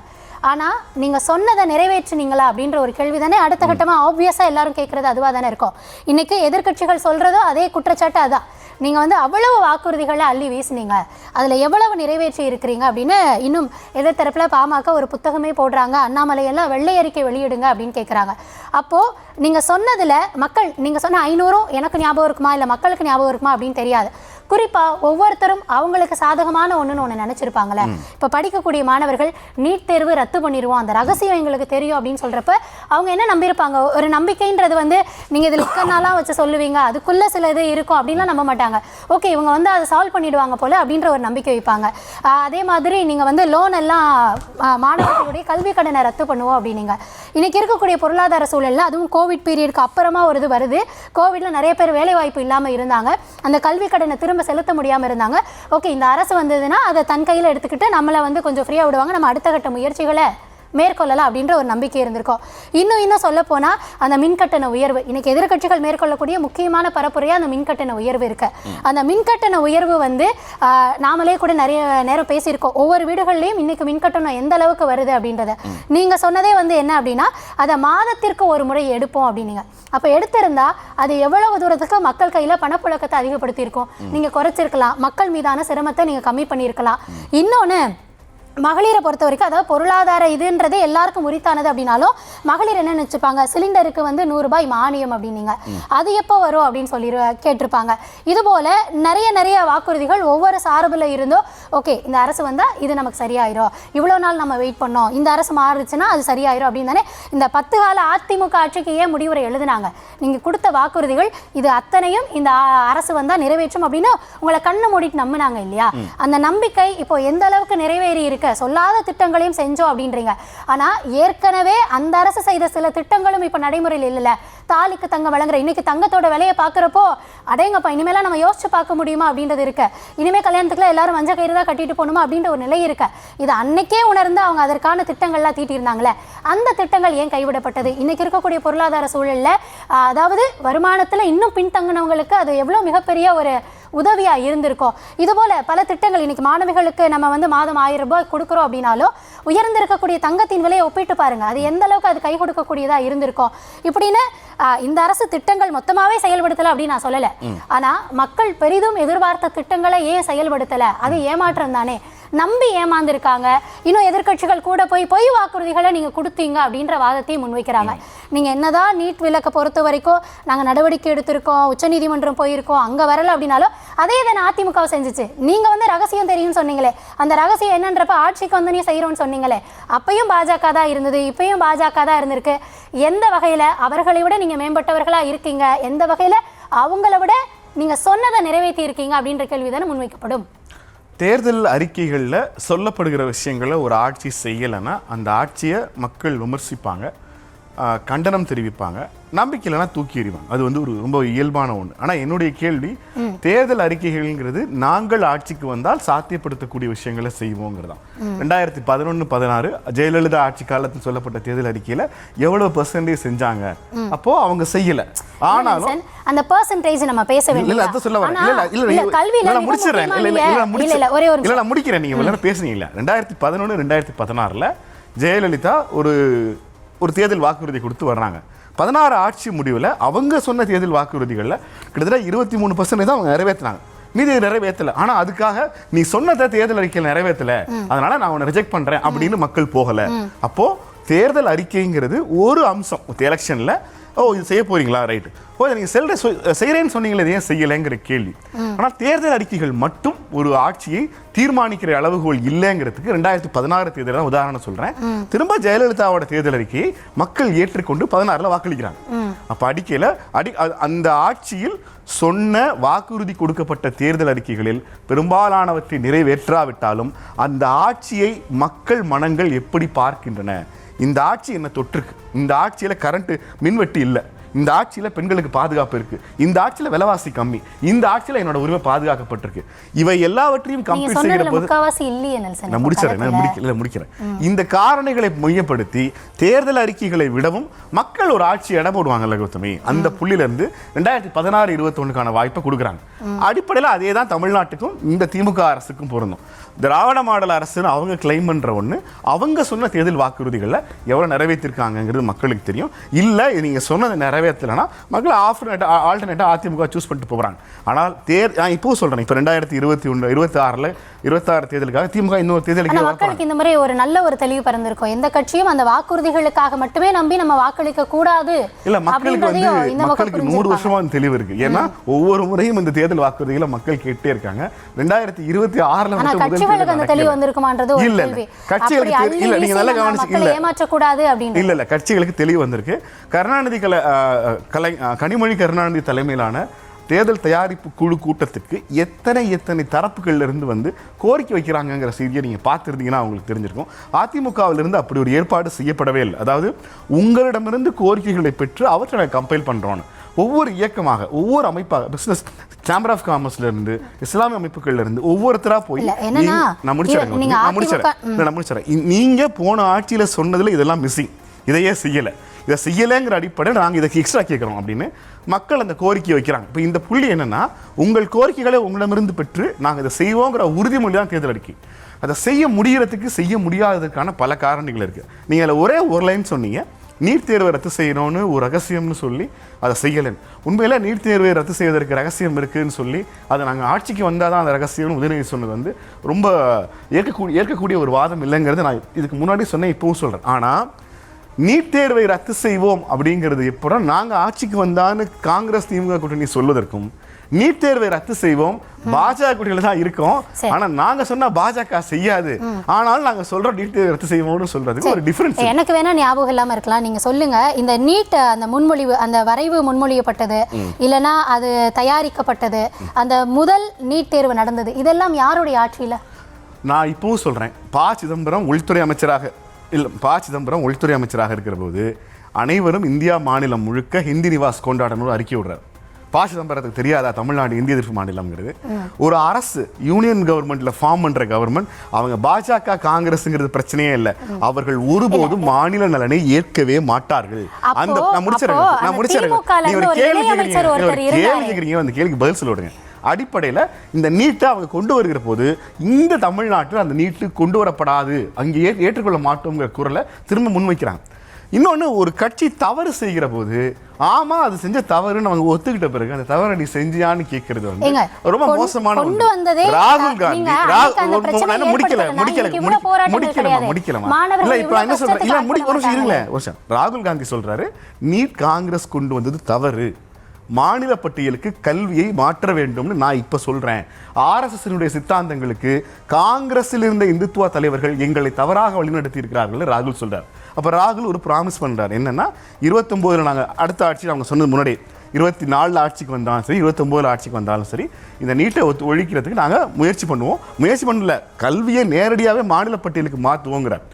Speaker 2: ஆனால் நீங்கள் சொன்னதை நிறைவேற்றினீங்களா அப்படின்ற ஒரு கேள்வி தானே அடுத்த கட்டமாக ஆப்வியஸாக எல்லாரும் கேட்குறது அதுவாக தானே இருக்கும். இன்றைக்கி எதிர்கட்சிகள் சொல்கிறதோ அதே குற்றச்சாட்டு அதான். நீங்கள் அவ்வளவு வாக்குறுதிகளை அள்ளி வீசினீங்க, அதில் எவ்வளவு நிறைவேற்றி இருக்கிறீங்க அப்படின்னு இன்னும் எதிர்த்தரப்பில் பாமக ஒரு புத்தகமே போடுறாங்க, அண்ணாமலையெல்லாம் வெள்ளை அறிக்கை வெளியிடுங்க அப்படின்னு கேட்குறாங்க. அப்போது நீங்கள் சொன்னதில் மக்கள், நீங்கள் சொன்ன 500 எனக்கு ஞாபகம் இருக்குமா இல்லை மக்களுக்கு ஞாபகம் இருக்குமா அப்படின்னு தெரியாது. குறிப்பாக ஒவ்வொருத்தரும் அவங்களுக்கு சாதகமான ஒன்று நினச்சிருப்பாங்களே. இப்போ படிக்கக்கூடிய மாணவர்கள் நீட் தேர்வு ரத்து பண்ணிடுவோம், அந்த ரகசியம் எங்களுக்கு தெரியும் அப்படின்னு சொல்கிறப்ப அவங்க என்ன நம்பியிருப்பாங்க? ஒரு நம்பிக்கைன்றது நீங்கள் இதில் இக்கனாலாம் வச்சு சொல்லுவீங்க, அதுக்குள்ளே சில இது இருக்கும் அப்படின்லாம் நம்ப மாட்டாங்க. ஓகே, இவங்க அதை சால்வ் பண்ணிடுவாங்க போல் அப்படின்ற ஒரு நம்பிக்கை வைப்பாங்க. அதே மாதிரி நீங்கள் லோன் எல்லாம் மாணவர்களுடைய கல்வி கடனை ரத்து பண்ணுவோம் அப்படின்னீங்க. இன்றைக்கி இருக்கக்கூடிய பொருளாதார சூழலில் அதுவும் கோவிட் பீரியடுக்கு அப்புறமா ஒரு இது வருது. கோவிட்ல நிறைய பேர் வேலை வாய்ப்பு இல்லாமல் இருந்தாங்க, அந்த கல்வி கடனை திரும்ப செலுத்த முடியாமல் இருந்தாங்க. ஓகே, இந்த அரசு வந்ததுன்னா அதை தன் கையில் எடுத்துக்கிட்டு நம்மளை கொஞ்சம் ஃப்ரீயாக விடுவாங்க, நம்ம அடுத்த கட்ட முயற்சிகளை மேற்கொள்ளலாம் அப்படின்ற ஒரு நம்பிக்கை இருந்திருக்கும். இன்னும் சொல்ல போனால் அந்த மின்கட்டண உயர்வு இன்னைக்கு எதிர்கட்சிகள் மேற்கொள்ளக்கூடிய முக்கியமான பரப்புரையாக அந்த மின்கட்டண உயர்வு இருக்கு. அந்த மின்கட்டண உயர்வு நாமளே கூட நிறைய நேரம் பேசியிருக்கோம். ஒவ்வொரு வீடுகள்லையும் இன்னைக்கு மின்கட்டணம் எந்த அளவுக்கு வருது அப்படின்றத நீங்கள் சொன்னதே என்ன அப்படின்னா அதை மாதத்திற்கு ஒரு முறை எடுப்போம் அப்படின்னீங்க. அப்போ எடுத்திருந்தா அது எவ்வளவு தூரத்துக்கு மக்கள் கையில் பணப்புழக்கத்தை அதிகப்படுத்தியிருக்கோம், நீங்கள் குறைச்சிருக்கலாம், மக்கள் மீதான சிரமத்தை நீங்கள் கம்மி பண்ணியிருக்கலாம். இன்னொன்று, மகளிரை பொறுத்த வரைக்கும் அதாவது பொருளாதார இதுன்றது எல்லாருக்கும் உரித்தானது அப்படின்னாலும் மகளிர் என்ன நினச்சிப்பாங்க, சிலிண்டருக்கு $100 மானியம் அப்படின்னீங்க, அது எப்போ வரும் அப்படின்னு சொல்லி கேட்டிருப்பாங்க. இதுபோல் நிறைய வாக்குறுதிகள் ஒவ்வொரு சார்பில் இருந்தோ ஓகே இந்த அரசு வந்தால் இது நமக்கு சரியாயிரும், இவ்வளோ நாள் நம்ம வெயிட் பண்ணோம், இந்த அரசு மாறுச்சுன்னா அது சரியாயிரும் அப்படின்னு தானே இந்த 10 கால அதிமுக ஆட்சிக்கு ஏன் முடிவுரை எழுதுனாங்க. நீங்கள் கொடுத்த வாக்குறுதிகள் இது அத்தனையும் இந்த அரசு வந்தால் நிறைவேற்றும் அப்படின்னு உங்களை கண்ணு மூடிட்டு நம்பினாங்க இல்லையா? அந்த நம்பிக்கை இப்போ எந்த அளவுக்கு நிறைவேறி இருக்கு இருக்க, சொல்லாத திட்டங்களையும் செஞ்சோம் அப்படின்றீங்க. ஆனா ஏற்கனவே அந்த அரசு செய்த சில திட்டங்களும் இப்ப நடைமுறையில் இல்ல. தாலிக்கு தங்கம் வழங்குற, இன்னைக்கு தங்கத்தோட விலையை பாக்குறப்போ அடேங்கப்பா இனிமேலாம் நம்ம யோசிச்சு பார்க்க முடியுமா அப்படின்றது இருக்கு. இனிமே கல்யாணத்துக்குள்ள எல்லாரும் மஞ்சள் கயிறு தான் கட்டிட்டு போகணுமா அப்படின்ற ஒரு நிலை இருக்கு. இது அன்னைக்கே உணர்ந்து அவங்க அதற்கான திட்டங்கள்லாம் தீட்டியிருந்தாங்களே, அந்த திட்டங்கள் ஏன் கைவிடப்பட்டது? இன்னைக்கு இருக்கக்கூடிய பொருளாதார சூழல்ல அதாவது வருமானத்துல இன்னும் பின்தங்கினவங்களுக்கு அது எவ்வளவு மிகப்பெரிய ஒரு உதவியா இருந்திருக்கும். இதுபோல பல திட்டங்கள் இன்னைக்கு மாணவிகளுக்கு நம்ம வந்து மாதம் 1000 ரூபாய் கொடுக்குறோம் அப்படின்னாலும் உயர்ந்திருக்கக்கூடிய தங்கத்தின் விலையை ஒப்பிட்டு பாருங்க, அது எந்த அளவுக்கு அது கை கொடுக்கக்கூடியதா இருந்திருக்கும். இப்படின்னு இந்த அரசு திட்டங்கள் மொத்தமாவே செயல்படுத்தல அப்படின்னு நான் சொல்லல. ஆனா மக்கள் பெரிதும் எதிர்பார்த்த திட்டங்களை ஏன் செயல்படுத்தல? அது ஏமாற்றம் தானே. நம்பி ஏமாந்துருக்காங்க. இன்னும் எதிர்க்கட்சிகள் கூட போய் பொய் வாக்குறுதிகளை நீங்க கொடுத்தீங்க அப்படின்ற வாதத்தையும் முன்வைக்கிறாங்க. நீங்க என்னதான் நீட் விலக்கை பொறுத்த வரைக்கும் நாங்க நடவடிக்கை எடுத்திருக்கோம், உச்சநீதிமன்றம் போயிருக்கோம், அங்க வரல அப்படின்னாலும் அதே தானே அதிமுக செஞ்சுச்சு. நீங்க வந்து ரகசியம் தெரியும்னு சொன்னீங்களே, அந்த ரகசியம் என்னன்றப்ப ஆட்சிக்கு வந்து நீ செய்யறோம்னு சொன்னீங்களே, அப்பயும் பாஜக தான் இருந்தது, இப்பயும் பாஜக தான் இருந்திருக்கு. எந்த வகையில அவர்களை விட நீங்க மேம்பட்டவர்களா இருக்கீங்க? எந்த வகையில அவங்கள விட நீங்க சொன்னதை நிறைவேற்றி இருக்கீங்க அப்படின்ற கேள்விதானே முன்வைக்கப்படும்.
Speaker 1: தேர்தல் அறிக்கைகளில் சொல்லப்படுகிற விஷயங்களை ஒரு ஆட்சி செய்யலைன்னா அந்த ஆட்சியை மக்கள் விமர்சிப்பாங்க, கண்டனம் தெரிவிப்பாங்க, நம்பிக்கை இல்லைனா தூக்கி எறிவாங்க. அது வந்து ஒரு ரொம்ப இயல்பான ஒன்று. ஆனால் என்னுடைய கேள்வி, தேர்தல் அறிக்கைகள்ங்கிறது நாங்கள் ஆட்சிக்கு வந்தால் சாத்தியப்படுத்தக்கூடிய விஷயங்களை செய்வோங்கிறதான். 2011-16 ஜெயலலிதா ஆட்சி காலத்தில் சொல்லப்பட்ட தேர்தல் அறிக்கையில் எவ்வளவு பெர்சன்டேஜ் செஞ்சாங்க? அப்போ அவங்க செய்யல. ஆனாலும்
Speaker 2: அந்த பெர்சன்டேஜ் நம்ம பேச வேண்டியது
Speaker 1: இல்ல, அத சொல்ல வரேன். இல்ல கல்வியில நான் முடிச்சிரேன். இல்ல முடிக்கிறேன். நீங்க எல்லாரும் பேசுனீங்க. 2011-2016ல ஜெயலலிதா ஒரு தேர்தல் வாக்குறுதி கொடுத்து வர்றாங்க. 16 ஆட்சி முடிவில் அவங்க சொன்ன தேர்தல் வாக்குறுதிகளில் கிட்டத்தட்ட 23% தான் அவங்க நிறைவேற்றினாங்க, மீதி நிறைவேற்றலை. ஆனால் அதுக்காக நீ சொன்னதை தேர்தல் அறிக்கையில் நிறைவேற்றலை, அதனால நான் உன்னை ரிஜெக்ட் பண்ணுறேன் அப்படின்னு மக்கள் போகலை. அப்போது தேர்தல் அறிக்கைங்கிறது ஒரு அம்சம். எலெக்ஷனில் இது செய்ய போறீங்களா, ரைட்டு, நீங்கள் செய்கிறேன்னு சொன்னீங்களே, ஏன் செய்யலைங்கிற கேள்வி. ஆனால் தேர்தல் அறிக்கைகள் மட்டும் ஒரு ஆட்சியை தீர்மானிக்கிற அளவுகோல் இல்லைங்கிறதுக்கு 2016 தேர்தல் தான் உதாரணம் சொல்கிறேன். திரும்ப ஜெயலலிதாவோட தேர்தல் அறிக்கையை மக்கள் ஏற்றுக்கொண்டு 16ல் வாக்களிக்கிறாங்க. அப்போ அந்த ஆட்சியில் சொன்ன வாக்குறுதி கொடுக்கப்பட்ட தேர்தல் அறிக்கைகளில் பெரும்பாலானவற்றை நிறைவேற்றாவிட்டாலும் அந்த ஆட்சியை மக்கள் மனங்கள் எப்படி பார்க்கின்றன? இந்த ஆட்சி என்ன தொற்றுக்கு, இந்த ஆட்சியில் கரண்ட் மின்வெட்டு இல்லை, இந்த ஆட்சியில் பெண்களுக்கு பாதுகாப்பு இருக்கு, இந்த ஆட்சியில் விலைவாசி கம்மி, இந்த ஆட்சியில் என்னோட உரிமை பாதுகாக்கப்பட்டிருக்கு. இவை எல்லாவற்றையும் கம்பேர் செய்கிற போது நான் முடிக்கிறேன். இந்த காரணிகளை மையப்படுத்தி தேர்தல் அறிக்கைகளை விடவும் மக்கள் ஒரு ஆட்சி இடம் போடுவாங்கல்ல கௌதமி, அந்த புள்ளியிலிருந்து 2016-21க்கான வாய்ப்பை கொடுக்குறாங்க. அடிப்படையில் அதே தான் தமிழ்நாட்டுக்கும் இந்த திமுக அரசுக்கும் பொருந்தும். திராவிட மாடல் அரசுன்னு அவங்க கிளைம் பண்ற ஒன்று, அவங்க சொன்ன தேர்தல் வாக்குறுதிகளில் எவ்வளவு நிறைவேற்றிருக்காங்கிறது மக்களுக்கு தெரியும். இல்லை நீங்க சொன்னதை நிறைவேற்றலைன்னா மக்கள் ஆல்டர்னேட்டா அதிமுக சூஸ் பண்ணிட்டு போகிறாங்க. ஆனால் நான் இப்போ சொல்றேன், இப்போ 2026 தேர்தலுக்காக திமுக இன்னொரு தேர்தலுக்கு
Speaker 2: மக்களுக்கு இந்த மாதிரி ஒரு நல்ல ஒரு தெளிவு பிறந்திருக்கும். எந்த கட்சியும் அந்த வாக்குறுதிகளுக்காக மட்டுமே நம்பி நம்ம வாக்களிக்க கூடாது.
Speaker 1: இல்ல மக்களுக்கு 100 வருஷமா தெளிவு இருக்கு. ஏன்னா ஒவ்வொரு முறையும் இந்த தேர்தல் வாக்குறுதிகளை மக்கள் கேட்டே இருக்காங்க. 2026ல
Speaker 2: கட்சிகளுக்கு அந்த தெளிவு வந்திருக்குமான்றது ஒரு கேள்வி.
Speaker 1: கட்சிகளுக்கு இல்ல, நீங்க நல்லா கவனிச்சீங்க,
Speaker 2: ஏமாற்ற கூடாது அப்படின்னு
Speaker 1: இல்ல கட்சிகளுக்கு தெளிவு வந்திருக்கு. கனிமொழி கருணாநிதி தலைமையிலான தேர்தல் தயாரிப்பு குழு கூட்டத்துக்கு எத்தனை தரப்புகள்ல இருந்து வந்து கோரிக்கை வைக்கிறாங்கிற செய்தியை நீங்க பார்த்துருந்தீங்கன்னா உங்களுக்கு தெரிஞ்சிருக்கும். அதிமுகவிலிருந்து அப்படி ஒரு ஏற்பாடு செய்யப்படவே இல்லை. அதாவது உங்களிடமிருந்து கோரிக்கைகளை பெற்று அவற்றை கம்பைல் பண்றோன்னு ஒவ்வொரு இயக்கமாக, ஒவ்வொரு அமைப்பாக, பிசினஸ் சேம்பர் ஆஃப் காமர்ஸ்ல இருந்து, இஸ்லாமிய அமைப்புகள்ல இருந்து ஒவ்வொருத்தரா போய் நான் முடிச்சிடறேன். நீங்க போன ஆட்சியில சொன்னதுல இதெல்லாம் மிஸ்ஸிங், இதையே செய்யலை, இதை செய்யலைங்கிற அடிப்படையில் நாங்கள் இதை எக்ஸ்ட்ரா கேட்குறோம் அப்படின்னு மக்கள் அந்த கோரிக்கையை வைக்கிறாங்க. இப்போ இந்த புள்ளி என்னன்னா, உங்கள் கோரிக்கைகளை உங்களிடமிருந்து பெற்று நாங்கள் இதை செய்வோங்கிற உறுதிமொழி தான் தேர்தல் அறிக்கை. அதை செய்ய முடியறதுக்கு செய்ய முடியாததுக்கான பல காரணங்கள் இருக்கு. நீங்கள் அதில் ஒரே ஒரு லைன் சொன்னீங்க, நீட் தேர்வை ரத்து செய்யணும்னு ஒரு ரகசியம்னு சொல்லி அதை செய்யலைன்னு. உண்மையில் நீட் தேர்வை ரத்து செய்வதற்கு ரகசியம் இருக்குதுன்னு சொல்லி அதை நாங்கள் ஆட்சிக்கு வந்தால் தான் அந்த ரகசியம்னு உதயநிதி சொன்னது வந்து ரொம்ப ஏற்கக்கூடிய ஒரு வாதம் இல்லைங்கிறது நான் இதுக்கு முன்னாடி சொன்னேன், இப்பவும் சொல்கிறேன். ஆனால் நீட் தேர்வை ரத்து செய்வோம் அப்படிங்கிறது எப்போ நாங்கள் ஆட்சிக்கு வந்தான்னு காங்கிரஸ் திமுக கூட்டணி சொல்வதற்கும், நீட் தேர்வை ரத்து செய்வோம் பாஜக கூட்டணியில தான் இருக்கோம், ஆனா நாங்க சொன்னா பாஜக செய்யாது, ஆனால் நாங்க சொல்றோம் நீட் தேர்வை ரத்து செய்வோம்னு சொல்றதுக்கு ஒரு டிஃபரன்ஸ்.
Speaker 2: எனக்கு வேணா ஞாபகம் இல்லாம இருக்கலாம், நீங்க சொல்லுங்க, இந்த நீட் அந்த முன்மொழிவு, அந்த வரைவு முன்மொழியப்பட்டது இல்லைன்னா அது தயாரிக்கப்பட்டது, அந்த முதல் நீட் தேர்வு நடந்தது, இதெல்லாம் யாருடைய ஆட்சியில?
Speaker 1: நான் இப்பவும் சொல்றேன், சிதம்பரம் உள்துறை அமைச்சராக இருக்கிற போது அனைவரும் இந்தியா மாநிலம் முழுக்க ஹிந்தி நிவாஸ் கொண்டாடணும் அறிக்கை விடுறாரு. சிதம்பரத்துக்கு தெரியாதா தமிழ்நாடு இந்திய எதிர்ப்பு மாநிலம்ங்கிறது? ஒரு அரசு யூனியன் கவர்மெண்ட்ல ஃபார்ம் பண்ற கவர்மெண்ட், அவங்க பாஜக காங்கிரஸ்ங்கிறது பிரச்சனையே இல்லை. அவர்கள் ஒருபோதும் மாநில நலனை ஏற்கவே மாட்டார்கள். அந்த நான் முடிச்சிடுறேன். நீ ஒரு கேள்வி கேட்குறீங்க, அந்த கேள்விக்கு பதில் சொல்லுங்க. அடிப்படையில் இந்த நீட்டை அவங்க கொண்டு வருகிற போது இந்த தமிழ்நாட்டில் அந்த நீட்டு கொண்டு வரப்படாது, அங்கே ஏற்றுக்கொள்ள மாட்டோங்கிற குரலை திரும்ப முன்வைக்கிறாங்க. இன்னொன்று, ஒரு கட்சி தவறு செய்கிற போது ஆமா அது செஞ்ச தவறுன்னு அவங்க ஒத்துக்கிட்ட பிறகு அந்த தவறை நீ செஞ்சியான்னு கேட்கறது வந்து ரொம்ப மோசமான. ராகுல் காந்தி ராகுல் காந்தி சொல்றாரு, நீட் காங்கிரஸ் கொண்டு வந்தது தவறு, மாநில பட்டியலுக்கு கல்வியை மாற்ற வேண்டும்னு நான் இப்ப சொல்றேன். ஆர்எஸ்எஸ் சித்தாந்தங்களுக்கு காங்கிரஸில் இருந்த இந்துத்துவ தலைவர்கள் எங்களை தவறாக வழிநடத்தி இருக்கிறார்கள் ராகுல் சொல்றார். அப்ப ராகுல் ஒரு ப்ராமிஸ் பண்றாரு, என்னன்னா 29 நாங்க அடுத்த ஆட்சி, அவங்க சொன்னது முன்னாடி 24 ஆட்சிக்கு வந்தாலும் சரி 29 ஆட்சிக்கு வந்தாலும் சரி இந்த நீட்டை ஒழிக்கிறதுக்கு நாங்க முயற்சி பண்ணுவோம். முயற்சி பண்ணல, கல்வியை நேரடியாவே மாநில பட்டியலுக்கு மாற்றுவோங்கிறார்.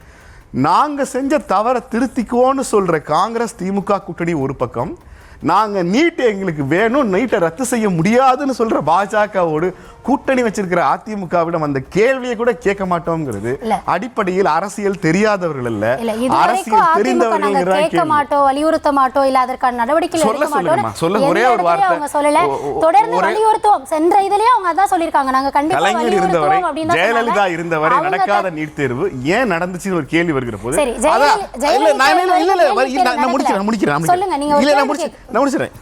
Speaker 1: நாங்க செஞ்ச தவறை திருத்திக்குவோன்னு சொல்ற காங்கிரஸ் திமுக கூட்டணி ஒரு பக்கம், நாங்க நீட்டை எங்களுக்கு வேணும், நீட்டை ரத்து செய்ய முடியாதுன்னு சொல்ற பாஜகவோடு கூட்டணி வச்சிருக்கிற அதிமுகவிடம் அந்த கேள்வியை கூட கேட்க மாட்டோம்ங்கிறது அடிப்படையில் அரசியல் தெரியாதவர்கள் அல்ல, அரசியல் தெரிந்தவர்கள்.
Speaker 2: கேட்க மாட்டோம், வலியுறுத்த மாட்டோம், இல்ல அதற்கான நடவடிக்கைகள் எடுக்க மாட்டோம்.
Speaker 1: சொல்ல ஒரே ஒரு வார்த்தை
Speaker 2: அவங்க சொல்லல, தொடர்ந்து வலியுறுத்துவோம். சென்ற இதுலயே அவங்க அதான் சொல்லிருக்காங்க, நாங்க கண்டிப்பா
Speaker 1: கலைஞர் இருந்தவரை, ஜெயலலிதா இருந்தவரை நடக்காத நீட் தேர்வு ஏன் நடந்துச்சுன்னு ஒரு கேள்வி வருகிற போது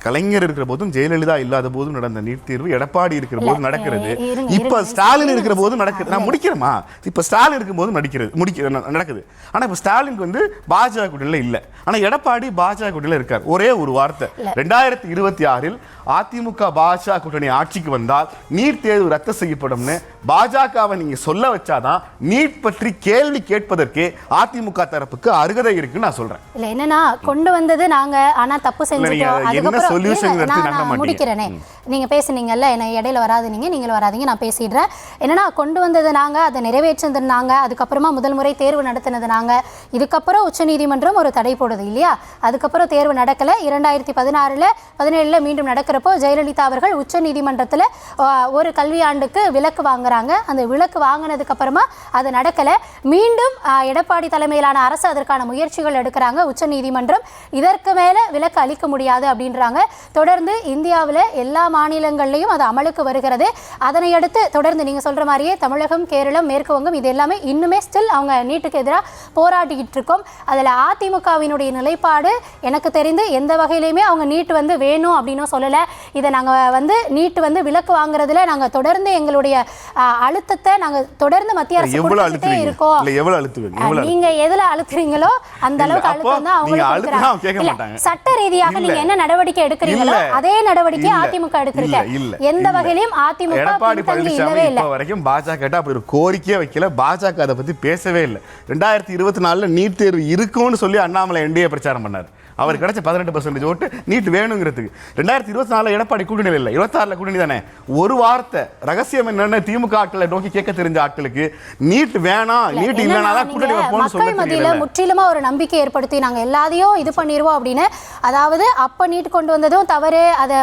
Speaker 1: கலைஞர் இருக்கிற போதும் ஜெயலலிதா இல்லாத போதும் நடந்த நீட் தேர்வு, எடப்பாடி இருக்கிற போது நடக்கிறது, இப்ப ஸ்டாலின் இருக்கிற போது நடக்குது. நான் முடிக்கிறேமா? இப்ப ஸ்டாலின் இருக்கும் போது நடக்குது. ஆனா இப்ப ஸ்டாலினுக்கு வந்து பாஜக கூட்டணியில இல்ல, ஆனா எடப்பாடி பாஜக கூட்டணியில இருக்கார். ஒரே ஒரு வார்த்தை, 2026 அதிமுக பாஜக கூட்டணி ஆட்சிக்கு வந்தால் நீட் தேர்வு ரத்து செய்யப்படும்னு பாஜகவை நீங்க சொல்ல வச்சாதான் நீட் பற்றி கேள்வி கேட்பதற்கு அதிமுக தரப்புக்கு அருகதை இருக்குன்னு நான் சொல்றேன்.
Speaker 2: இல்ல என்னன்னா கொண்டு வந்தது நாங்க, ஆனா தப்பு செஞ்சுட்டோம். அதுக்கப்புறம் முடிக்கிறேனே, நீங்க பேசுனீங்கல்ல, என்ன இடையில வராதுனீங்க, நீங்களும் வராதீங்க, நான் பேசிடுறேன். என்னன்னா கொண்டு வந்தது நாங்க, அதை நிறைவேற்றது நாங்க, அதுக்கப்புறமா முதல் முறை தேர்வு நடத்தினது நாங்க, இதுக்கப்புறம் உச்சநீதிமன்றம் ஒரு தடை போடுது இல்லையா, அதுக்கப்புறம் தேர்வு நடக்கல. 2017 மீண்டும் நடக்கிறப்போ ஜெயலலிதா அவர்கள் உச்சநீதிமன்றத்தில் ஒரு கல்வியாண்டுக்கு விலக்கு வாங்குறாங்க. அந்த விலக்கு வாங்கினதுக்கு அப்புறமா அது நடக்கல. மீண்டும் எடப்பாடி தலைமையிலான அரசு அதற்கான முயற்சிகள் எடுக்கிறாங்க. உச்சநீதிமன்றம் இதற்கு மேல விலக்கு அளிக்க முடியாது அப்படின்றாங்க. தொடர்ந்து இந்தியாவில் எல்லா மாநிலங்கள்லையும் அது அமலுக்கு வருகிறது. அதனை அடுத்து தொடர்ந்து நீங்க சொல்ற மாதிரியே தமிழகம், கேரளம், மேற்கு வங்கம் இது எல்லாமே இன்னுமே ஸ்டில் அவங்க நீட்டுக்கு எதிராக போராடிக்கிட்டு இருக்கோம். அதில் அதிமுகவினுடைய நிலைப்பாடு எனக்கு தெரிந்து எந்த வகையிலையுமே அவங்க நீட் வந்து வேணும் அப்படின்னு சொல்லல. இதை நாங்க வந்து நீட் வந்து விலக்கு வாங்குறதுல நாங்க தொடர்ந்து எங்களுடைய அழுத்தத்தை நாங்க தொடர்ந்து மத்திய அரசு கொடுத்துட்டே இருக்கோம். நீங்க எதுல அழுத்துறீங்களோ அந்த அளவுக்கு அழுத்தம் தான் அவங்களுக்கு. சட்ட ரீதியாக நீங்க என்ன நடவடிக்கை எடுக்கிறீங்களோ அதே நடவடிக்கை அதிமுக எடுக்கிறீங்க. எந்த வகையிலும் அதிமுக
Speaker 1: எடப்பாடி பழனிசாமி இப்ப வரைக்கும் பாஜக அப்படி ஒரு கோரிக்கையே வைக்கல. பாஜக அதை பத்தி பேசவே இல்லை. 2024 நீட் தேர்வு இருக்கும்னு சொல்லி அண்ணாமலை என்டிஏ பிரச்சாரம் பண்ணார். அவர் கிடைச்ச 18% ஓட்டு நீட் வேணுங்கிறதுக்கு. 2024 எடப்பாடி கூட்டணியில் இல்லை, 26 கூட்டணி தானே. ஒரு வார்த்தை ரகசியம் என்னன்னு திமுக ஆட்களை நோக்கி கேட்க தெரிஞ்ச ஆட்களுக்கு நீட் வேணாம், நீட் இல்லைனாதான் கூட்டணி வைப்போம்னு சொல்ல தெரியல.
Speaker 2: முற்றிலுமா ஒரு நம்பிக்கை ஏற்படுத்தி நாங்க எல்லாத்தையும் இது பண்ணிடுவோம் அப்படின்னு, அதாவது அப்ப நீட் கொண்டு வந்ததும் தவறு, அதை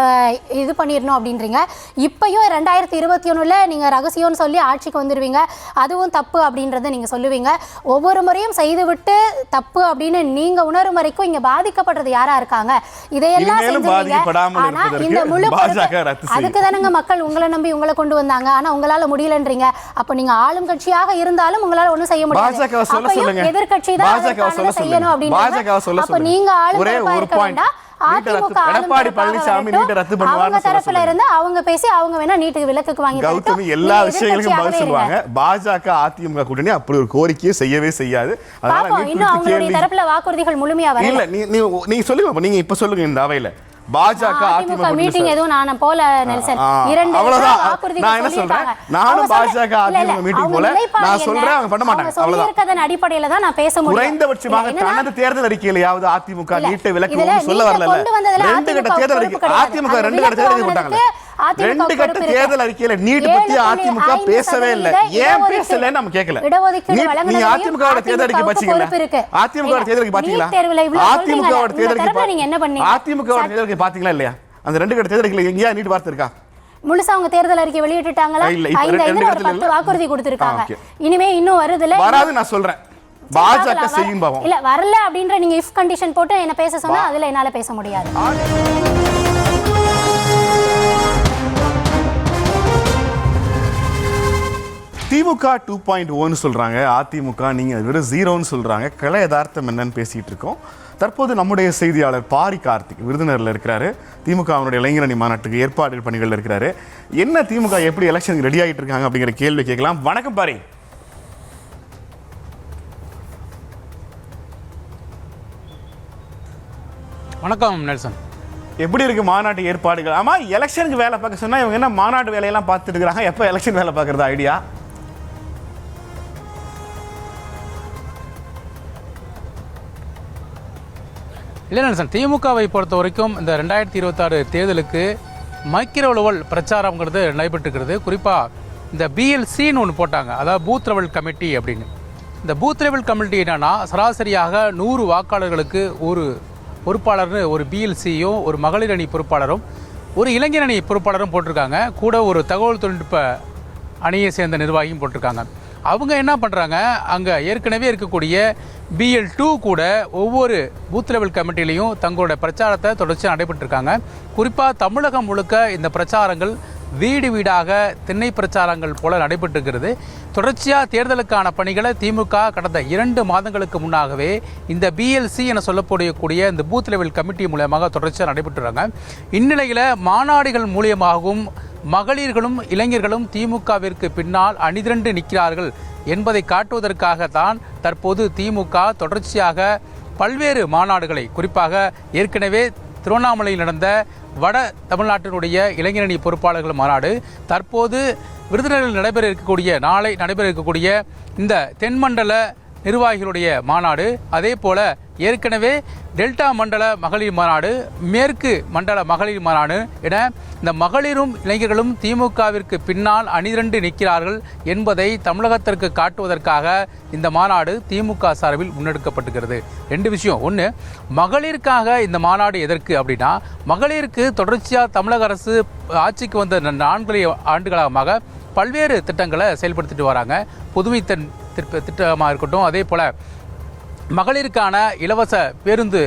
Speaker 2: இது பண்ணிடணும் அப்படின்றீங்க. இப்பயும் 2021 நீங்க ரகசியம்னு சொல்லி ஆட்சிக்கு வந்துருவீங்க, அதுவும் தப்பு அப்படின்றத நீங்க சொல்லுவீங்க. ஒவ்வொரு முறையும் செய்துவிட்டு தப்பு அப்படின்னு நீங்க உணரும் வரைக்கும் இங்க பாதிக்கப்படுறது யாரா இருக்காங்க? இதையெல்லாம் அதுக்கு தானங்க மக்கள் உங்களை நம்பி உங்களை கொண்டு வந்தாங்க. ஆனா உங்களால முடியலன்றீங்க. அப்ப நீங்க ஆளும் கட்சியாக இருந்தாலும் உங்களால ஒண்ணும் செய்ய முடியாது. எதிர்கட்சி தான் செய்யணும் அப்படின்னு. அப்ப நீங்க ஆளும் இருக்க வேண்டாம்.
Speaker 1: எடப்பாடி பழனிசாமி நீட்டை ரத்து பண்ணுவாங்க
Speaker 2: தரப்புல இருந்து அவங்க பேசி அவங்க வேணா நீட்டுக்கு விலக்குக்கு வாங்கி
Speaker 1: கௌதமி எல்லா விஷயங்களுக்கும் பதில் சொல்லுவாங்க. பாஜக அதிமுக கூட்டணி அப்படி ஒரு கோரிக்கையை செய்யவே செய்யாது.
Speaker 2: அதனால இன்னும் அவங்களுடைய தரப்புல வாக்குறுதிகள் முழுமையா வரல.
Speaker 1: இல்ல நீங்க சொல்லுங்க, நீங்க இப்ப சொல்லுங்க இந்த அவையில பாஜக அதிமுக
Speaker 2: மீட்டிங் எதுவும் நான் போல நெல்சன்
Speaker 1: நான் என்ன சொல்றேன், நானும் பாஜக அதிமுக மீட்டிங் போல நான் சொல்றேன், அவங்க பண்ண மாட்டாங்க.
Speaker 2: அவ்வளவுதான் அடிப்படையில தான் நான் பேச முடியும்.
Speaker 1: குறைந்தபட்சமாக தனது தேர்தல் அறிக்கையிலாவது அதிமுக நீட்டை விலக்குன்னு சொல்ல வரல. 2 கட்ட தேர்தல் அறிக்கை அதிமுக 2 கட்ட தேர்தல் அறிக்கை போட்டாங்க.
Speaker 2: அதிமுக
Speaker 1: 2 கட்ட தேர்தல் அறிக்கையில நீட் பத்தி அதிமுக பேசவே இல்லை. ஏன் பேசல நம்ம கேட்கல. நீங்க அதிமுகவோட தேர்தல் அறிக்கை பாத்தீங்களா? அதிமுகவோட தேர்தல் அறிக்கை பாத்தீங்களா? அதிமுகவோட தேர்தல் அறிக்கை நீங்க என்ன பண்ணீங்க? அதிமுகவோட தேர்தல் அறிக்கை பாத்தீங்களா இல்லையா? அந்த 2 கட்ட தேர்தல் அறிக்கையில எங்கயா நீட் வார்த்தை இருக்கா?
Speaker 2: முழுசா அவங்க தேர்தல் அறிக்கை வெளியிட்டுட்டாங்களா? 5 வாக்குறுதி கொடுத்திருக்காங்க. இனிமே இன்னும் வருதுல
Speaker 1: வராது நான் சொல்றேன். பாஜக செய்யும் பாவம்.
Speaker 2: இல்ல வரல அப்படின்ற நீங்க இஃப் கண்டிஷன் போட்டு என்ன பேச சொன்னா அதுல என்னால பேச முடியாது.
Speaker 1: திமுக 2.0 சொல்றாங்க, அதிமுக நீங்க வெறும் 0ன்னு சொல்றாங்க. கலை யதார்த்தம் என்னன்னு பேசிட்டு இருக்கோம். தற்போது நம்முடைய செய்தியாளர் பாரி கார்த்திக் விருதுநகர்ல இருக்கிறாரு. திமுக அவனுடைய இளைஞரணி மாநாட்டுக்கு ஏற்பாடு பணிகள் இருக்கிறாரு. என்ன திமுக எப்படி எலெக்ஷனுக்கு ரெடி ஆகிட்டு இருக்காங்க அப்படிங்கிற கேள்வி கேட்கலாம். வணக்கம் பாரி.
Speaker 7: வணக்கம் நெல்சன்.
Speaker 1: எப்படி இருக்கு மாநாட்டு ஏற்பாடுகள்? ஆமா, எலெக்ஷனுக்கு வேலை பார்க்க சொன்னா இவங்க என்ன மாநாட்டு வேலையெல்லாம் பார்த்துட்டு இருக்காங்க? எப்போ எலெக்ஷன் வேலை பார்க்கறது ஐடியா?
Speaker 7: இல்லை நெல்சன், திமுகவை பொறுத்த வரைக்கும் இந்த 2026 தேர்தலுக்கு மைக்ரோ லெவல் பிரச்சாரங்கிறது நடைபெற்றுக்கிறது. குறிப்பாக இந்த பிஎல்சின்னு ஒன்று போட்டாங்க, அதாவது பூத் லெவல் கமிட்டி அப்படின்னு. இந்த பூத் லெவல் கமிட்டி என்னன்னா சராசரியாக 100 வாக்காளர்களுக்கு ஒரு பொறுப்பாளர்னு ஒரு பிஎல்சியும் ஒரு மகளிர் அணி பொறுப்பாளரும் ஒரு இளைஞர் அணி பொறுப்பாளரும் போட்டிருக்காங்க. கூட ஒரு தகவல் தொழில்நுட்ப அணியை சேர்ந்த நிர்வாகியும் போட்டிருக்காங்க. அவங்க என்ன பண்ணுறாங்க, அங்கே ஏற்கனவே இருக்கக்கூடிய BL2 கூட ஒவ்வொரு பூத் லெவல் கமிட்டிலையும் தங்களோட பிரச்சாரத்தை தொடர்ச்சியாக நடைபெற்றிருக்காங்க. குறிப்பாக தமிழகம் முழுக்க இந்த பிரச்சாரங்கள் வீடு வீடாக திண்ணை பிரச்சாரங்கள் போல நடைபெற்றிருக்கிறது. தொடர்ச்சியாக தேர்தலுக்கான பணிகளை திமுக கடந்த 2 மாதங்களுக்கு முன்னாகவே இந்த BLC என சொல்லக்கூடிய இந்த பூத் லெவல் கமிட்டி மூலமாக தொடர்ச்சியாக நடைபெற்றுறாங்க. இந்நிலையில் மாநாடுகள் மூலியமாகவும் மகளிர்களும் இளைஞர்களும் திமுகவிற்கு பின்னால் அணிதிரண்டு நிற்கிறார்கள் என்பதை காட்டுவதற்காகத்தான் தற்போது திமுக தொடர்ச்சியாக பல்வேறு மாநாடுகளை, குறிப்பாக ஏற்கனவே திருவண்ணாமலையில் நடந்த வட தமிழ்நாட்டினுடைய இளைஞரணி பொறுப்பாளர்கள் மாநாடு, தற்போது விருதுநகரில் நாளை நடைபெற இருக்கக்கூடிய இந்த தென்மண்டல நிர்வாகிகளுடைய மாநாடு, அதே போல ஏற்கனவே டெல்டா மண்டல மகளிர் மாநாடு, மேற்கு மண்டல மகளிர் மாநாடு என இந்த மகளிரும் இளைஞர்களும் திமுகவிற்கு பின்னால் அணிதிரண்டு நிற்கிறார்கள் என்பதை தமிழகத்திற்கு காட்டுவதற்காக இந்த மாநாடு திமுக சார்பில் முன்னெடுக்கப்பட்டுகிறது. 2 விஷயம். ஒன்று, மகளிருக்காக இந்த மாநாடு எதற்கு அப்படின்னா, மகளிருக்கு தொடர்ச்சியாக தமிழக அரசு ஆட்சிக்கு வந்த 4 ஆண்டுகளாக பல்வேறு திட்டங்களை செயல்படுத்திட்டு வராங்க. புதுமை திட்டமாக இருக்கட்டும், அதே போல் மகளிருக்கான இலவச பேருந்து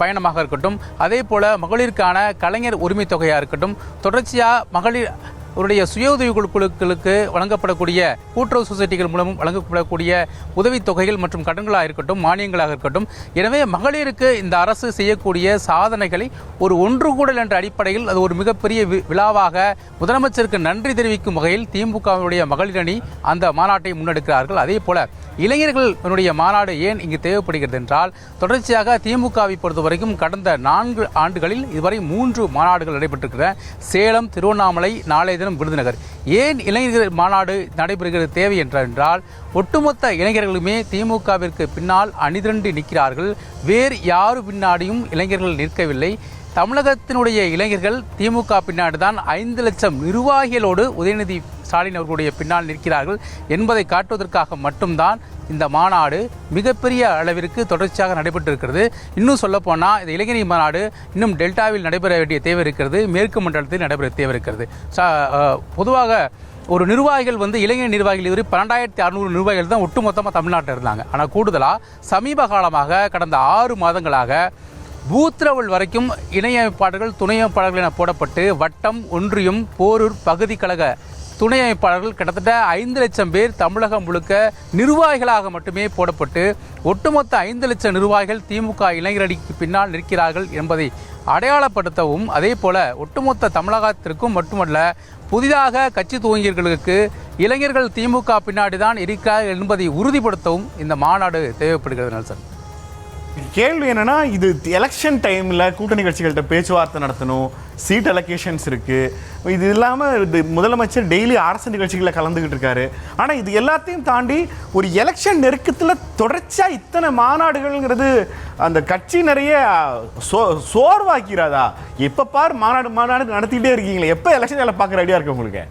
Speaker 7: பயணமாக இருக்கட்டும், அதே போல் மகளிருக்கான கலைஞர் உரிமை தொகையாக இருக்கட்டும், தொடர்ச்சியாக மகளிர் அவருடைய சுய உதவி குழுக்களுக்கு வழங்கப்படக்கூடிய கூட்டுறவு சொசைட்டிகள் மூலம் வழங்கப்படக்கூடிய உதவித்தொகைகள் மற்றும் கடன்களாக இருக்கட்டும், மானியங்களாக இருக்கட்டும். எனவே மகளிருக்கு இந்த அரசு செய்யக்கூடிய சாதனைகளை ஒரு ஒன்று கூடல் என்ற அடிப்படையில் அது ஒரு மிகப்பெரிய விழாவாக முதலமைச்சருக்கு நன்றி தெரிவிக்கும் வகையில் திமுகவினுடைய மகளிர் அணி அந்த மாநாட்டை முன்னெடுக்கிறார்கள். அதே போல இளைஞர்களுடைய மாநாடு ஏன் இங்கு தேவைப்படுகிறது என்றால், தொடர்ச்சியாக திமுகவை பொறுத்த வரைக்கும் கடந்த 4 ஆண்டுகளில் இதுவரை 3 மாநாடுகள் நடைபெற்றிருக்கிற சேலம், திருவண்ணாமலை, நாளை தினம் விருதுநகர். ஏன் இளைஞர்கள் மாநாடு நடைபெறுகிறது தேவை என்றால், ஒட்டுமொத்த இளைஞர்களுமே திமுகவிற்கு பின்னால் அணிதிரண்டு நிற்கிறார்கள். வேறு யாரு பின்னாடியும் இளைஞர்கள் நிற்கவில்லை. தமிழகத்தினுடைய இளைஞர்கள் திமுக பின்னாடி தான் 5 லட்சம் நிர்வாகிகளோடு உதயநிதி ஸ்டாலின் அவர்களுடைய பின்னால் நிற்கிறார்கள் என்பதை காட்டுவதற்காக மட்டும்தான் இந்த மாநாடு மிகப்பெரிய அளவிற்கு தொடர்ச்சியாக நடைபெற்றிருக்கிறது. இன்னும் சொல்லப்போனால் இந்த இளைஞரணி மாநாடு இன்னும் டெல்டாவில் நடைபெற வேண்டிய தேவை இருக்கிறது, மேற்கு மண்டலத்தில் நடைபெற தேவை இருக்கிறது. பொதுவாக ஒரு நிர்வாகிகள் இளைஞர் நிர்வாகிகள் இதுவரை 12,600 நிர்வாகிகள் தான் ஒட்டுமொத்தமாக தமிழ்நாட்டில் இருந்தாங்க. ஆனால் கூடுதலாக சமீப காலமாக கடந்த 6 மாதங்களாக பூத் லெவல் வரைக்கும் இணையமைப்பாளர்கள், துணை அமைப்பாளர்கள் என போடப்பட்டு வட்டம், ஒன்றியம், போரூர் பகுதி கழக துணை அமைப்பாளர்கள் கிட்டத்தட்ட 5 லட்சம் பேர் தமிழகம் முழுக்க நிர்வாகிகளாக மட்டுமே போடப்பட்டு ஒட்டுமொத்த 5 லட்சம் நிர்வாகிகள் திமுக இளைஞரணிக்கு பின்னால் நிற்கிறார்கள் என்பதை அடையாளப்படுத்தவும், அதே போல ஒட்டுமொத்த தமிழகத்திற்கும் மட்டுமல்ல புதிதாக கட்சி துவங்கியவர்களுக்கு இளைஞர்கள் திமுக பின்னாடி தான் இருக்கிறார்கள் என்பதை உறுதிப்படுத்தவும் இந்த மாநாடு தேவைப்படுகிறது. நெல்சன்,
Speaker 1: கேள்வி என்னன்னா, இது எலெக்ஷன் டைம்ல கூட்டணி கட்சிகள்கிட்ட பேச்சுவார்த்தை நடத்தணும், சீட் அலோகேஷன்ஸ் இருக்கு, இது இல்லாமல் முதலமைச்சர் டெய்லி அரசு நிகழ்ச்சிகளில் கலந்துக்கிட்டு இருக்காரு. ஆனால் இது எல்லாத்தையும் தாண்டி ஒரு எலெக்ஷன் நெருக்கத்தில் தொடர்ச்சியாக இத்தனை மாநாடுகள்ங்கிறது அந்த கட்சி நிறைய சோர்வாக்கிறாதா? எப்போ பார் மாநாடு நடத்திக்கிட்டே இருக்கீங்களே, எப்போ எலெக்ஷன் வேலை பார்க்குற ஐடியா இருக்கு உங்களுக்கு?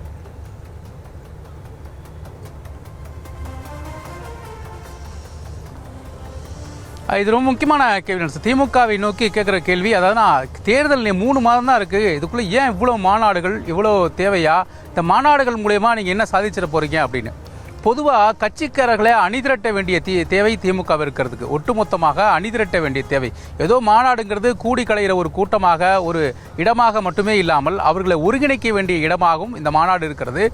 Speaker 7: இது ரொம்ப முக்கியமான கேள்வி சார். திமுகவை நோக்கி கேட்குற கேள்வி, அதாவது தேர்தல் 3 மாதம் தான் இருக்குது, இதுக்குள்ளே ஏன் இவ்வளோ மாநாடுகள், இவ்வளோ தேவையா? இந்த மாநாடுகள் மூலயமா நீங்கள் என்ன சாதிச்சிட போகிறீங்க அப்படின்னு. பொதுவாக கட்சிக்காரர்களை அணிதிரட்ட வேண்டிய தேவை திமுக இருக்கிறதுக்கு, ஒட்டுமொத்தமாக அணிதிரட்ட வேண்டிய தேவை. ஏதோ மாநாடுங்கிறது கூடி கலைகிற ஒரு கூட்டமாக, ஒரு இடமாக மட்டுமே இல்லாமல் அவர்களை ஒருங்கிணைக்க வேண்டிய இடமாகவும் இந்த மாநாடு இருக்கிறது.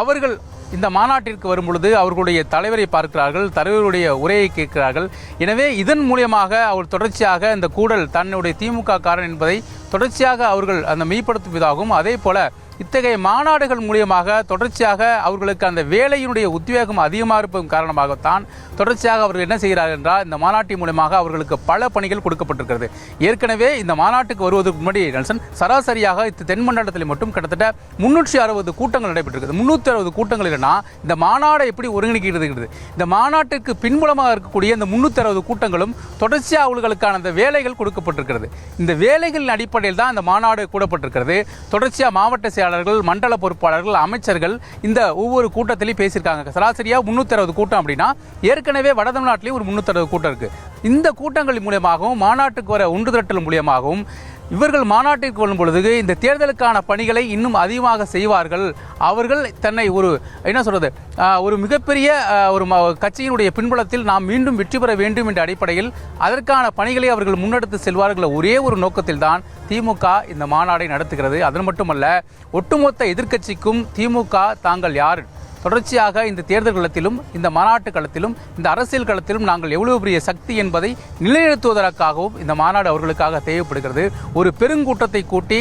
Speaker 7: அவர்கள் இந்த மாநாட்டிற்கு வரும் பொழுது அவர்களுடைய தலைவரை பார்க்கிறார்கள், தலைவருடைய உரையை கேட்கிறார்கள். எனவே இதன் மூலியமாக அவர் தொடர்ச்சியாக இந்த கூடல் தன்னுடைய திமுக காரன் என்பதை தொடர்ச்சியாக அவர்கள் அந்த மெய்ப்படுத்துவதாகவும், அதே போல இத்தகைய மாநாடுகள் மூலியமாக தொடர்ச்சியாக அவர்களுக்கு அந்த வேலையினுடைய உத்வேகம் அதிகமாக இருப்பதன் காரணமாகத்தான் தொடர்ச்சியாக அவர்கள் என்ன செய்கிறார்கள் என்றால், இந்த மாநாட்டின் மூலமாக அவர்களுக்கு பல பணிகள் கொடுக்கப்பட்டிருக்கிறது. ஏற்கனவே இந்த மாநாட்டுக்கு வருவதற்கு முன்னாடி நெல்சன் சராசரியாக தென் மண்டலத்தில் மட்டும் கிட்டத்தட்ட 360 கூட்டங்கள் நடைபெற்றிருக்கிறது. 360 கூட்டங்கள் இல்லைன்னா இந்த மாநாடை எப்படி ஒருங்கிணைக்கிறது? இந்த மாநாட்டிற்கு பின்புலமாக இருக்கக்கூடிய இந்த 360 கூட்டங்களும் தொடர்ச்சியாக அவர்களுக்கான அந்த வேலைகள் கொடுக்கப்பட்டிருக்கிறது. இந்த வேலைகளின் அடிப்படையில் தான் இந்த மாநாடு கூடப்பட்டிருக்கிறது. தொடர்ச்சியாக மாவட்ட செயலாளர்கள், மண்டல பொறுப்பாளர்கள், அமைச்சர்கள் இந்த ஒவ்வொரு கூட்டத்திலையும் பேசியிருக்காங்க. சராசரியாக 360 கூட்டம் அப்படின்னா ஏற்கனவே வட தமிழ்நாட்டிலேயும் ஒரு 360 கூட்டம் இருக்கு. இந்த கூட்டங்கள் மூலமாகவும் மாநாட்டுக்கு வர ஒன்று திரட்டல் மூலமாகவும் இவர்கள் மாநாட்டிற்கு வரும் பொழுது இந்த தேர்தலுக்கான பணிகளை இன்னும் அதிகமாக செய்வார்கள். அவர்கள் தன்னை ஒரு என்ன சொல்றது, ஒரு மிகப்பெரிய ஒரு கட்சியினுடைய பின்புலத்தில் நாம் மீண்டும் வெற்றி பெற வேண்டும் என்ற அடிப்படையில் அதற்கான பணிகளை அவர்கள் முன்னெடுத்து செல்வார்கள். ஒரே ஒரு நோக்கத்தில் தான் திமுக இந்த மாநாடை நடத்துகிறது. அது மட்டுமல்ல, ஒட்டுமொத்த எதிர்க்கட்சிக்கும் திமுக தாங்கள் யார், தொடர்ச்சியாக இந்த தேர்தல் களத்திலும் இந்த மாநாட்டு களத்திலும் இந்த அரசியல் களத்திலும் நாங்கள் எவ்வளவு பெரிய சக்தி என்பதை நிலைநிறுத்துவதற்காகவும் இந்த மாநாடு அவர்களுக்காக தேவைப்படுகிறது. ஒரு பெருங்கூட்டத்தை கூட்டி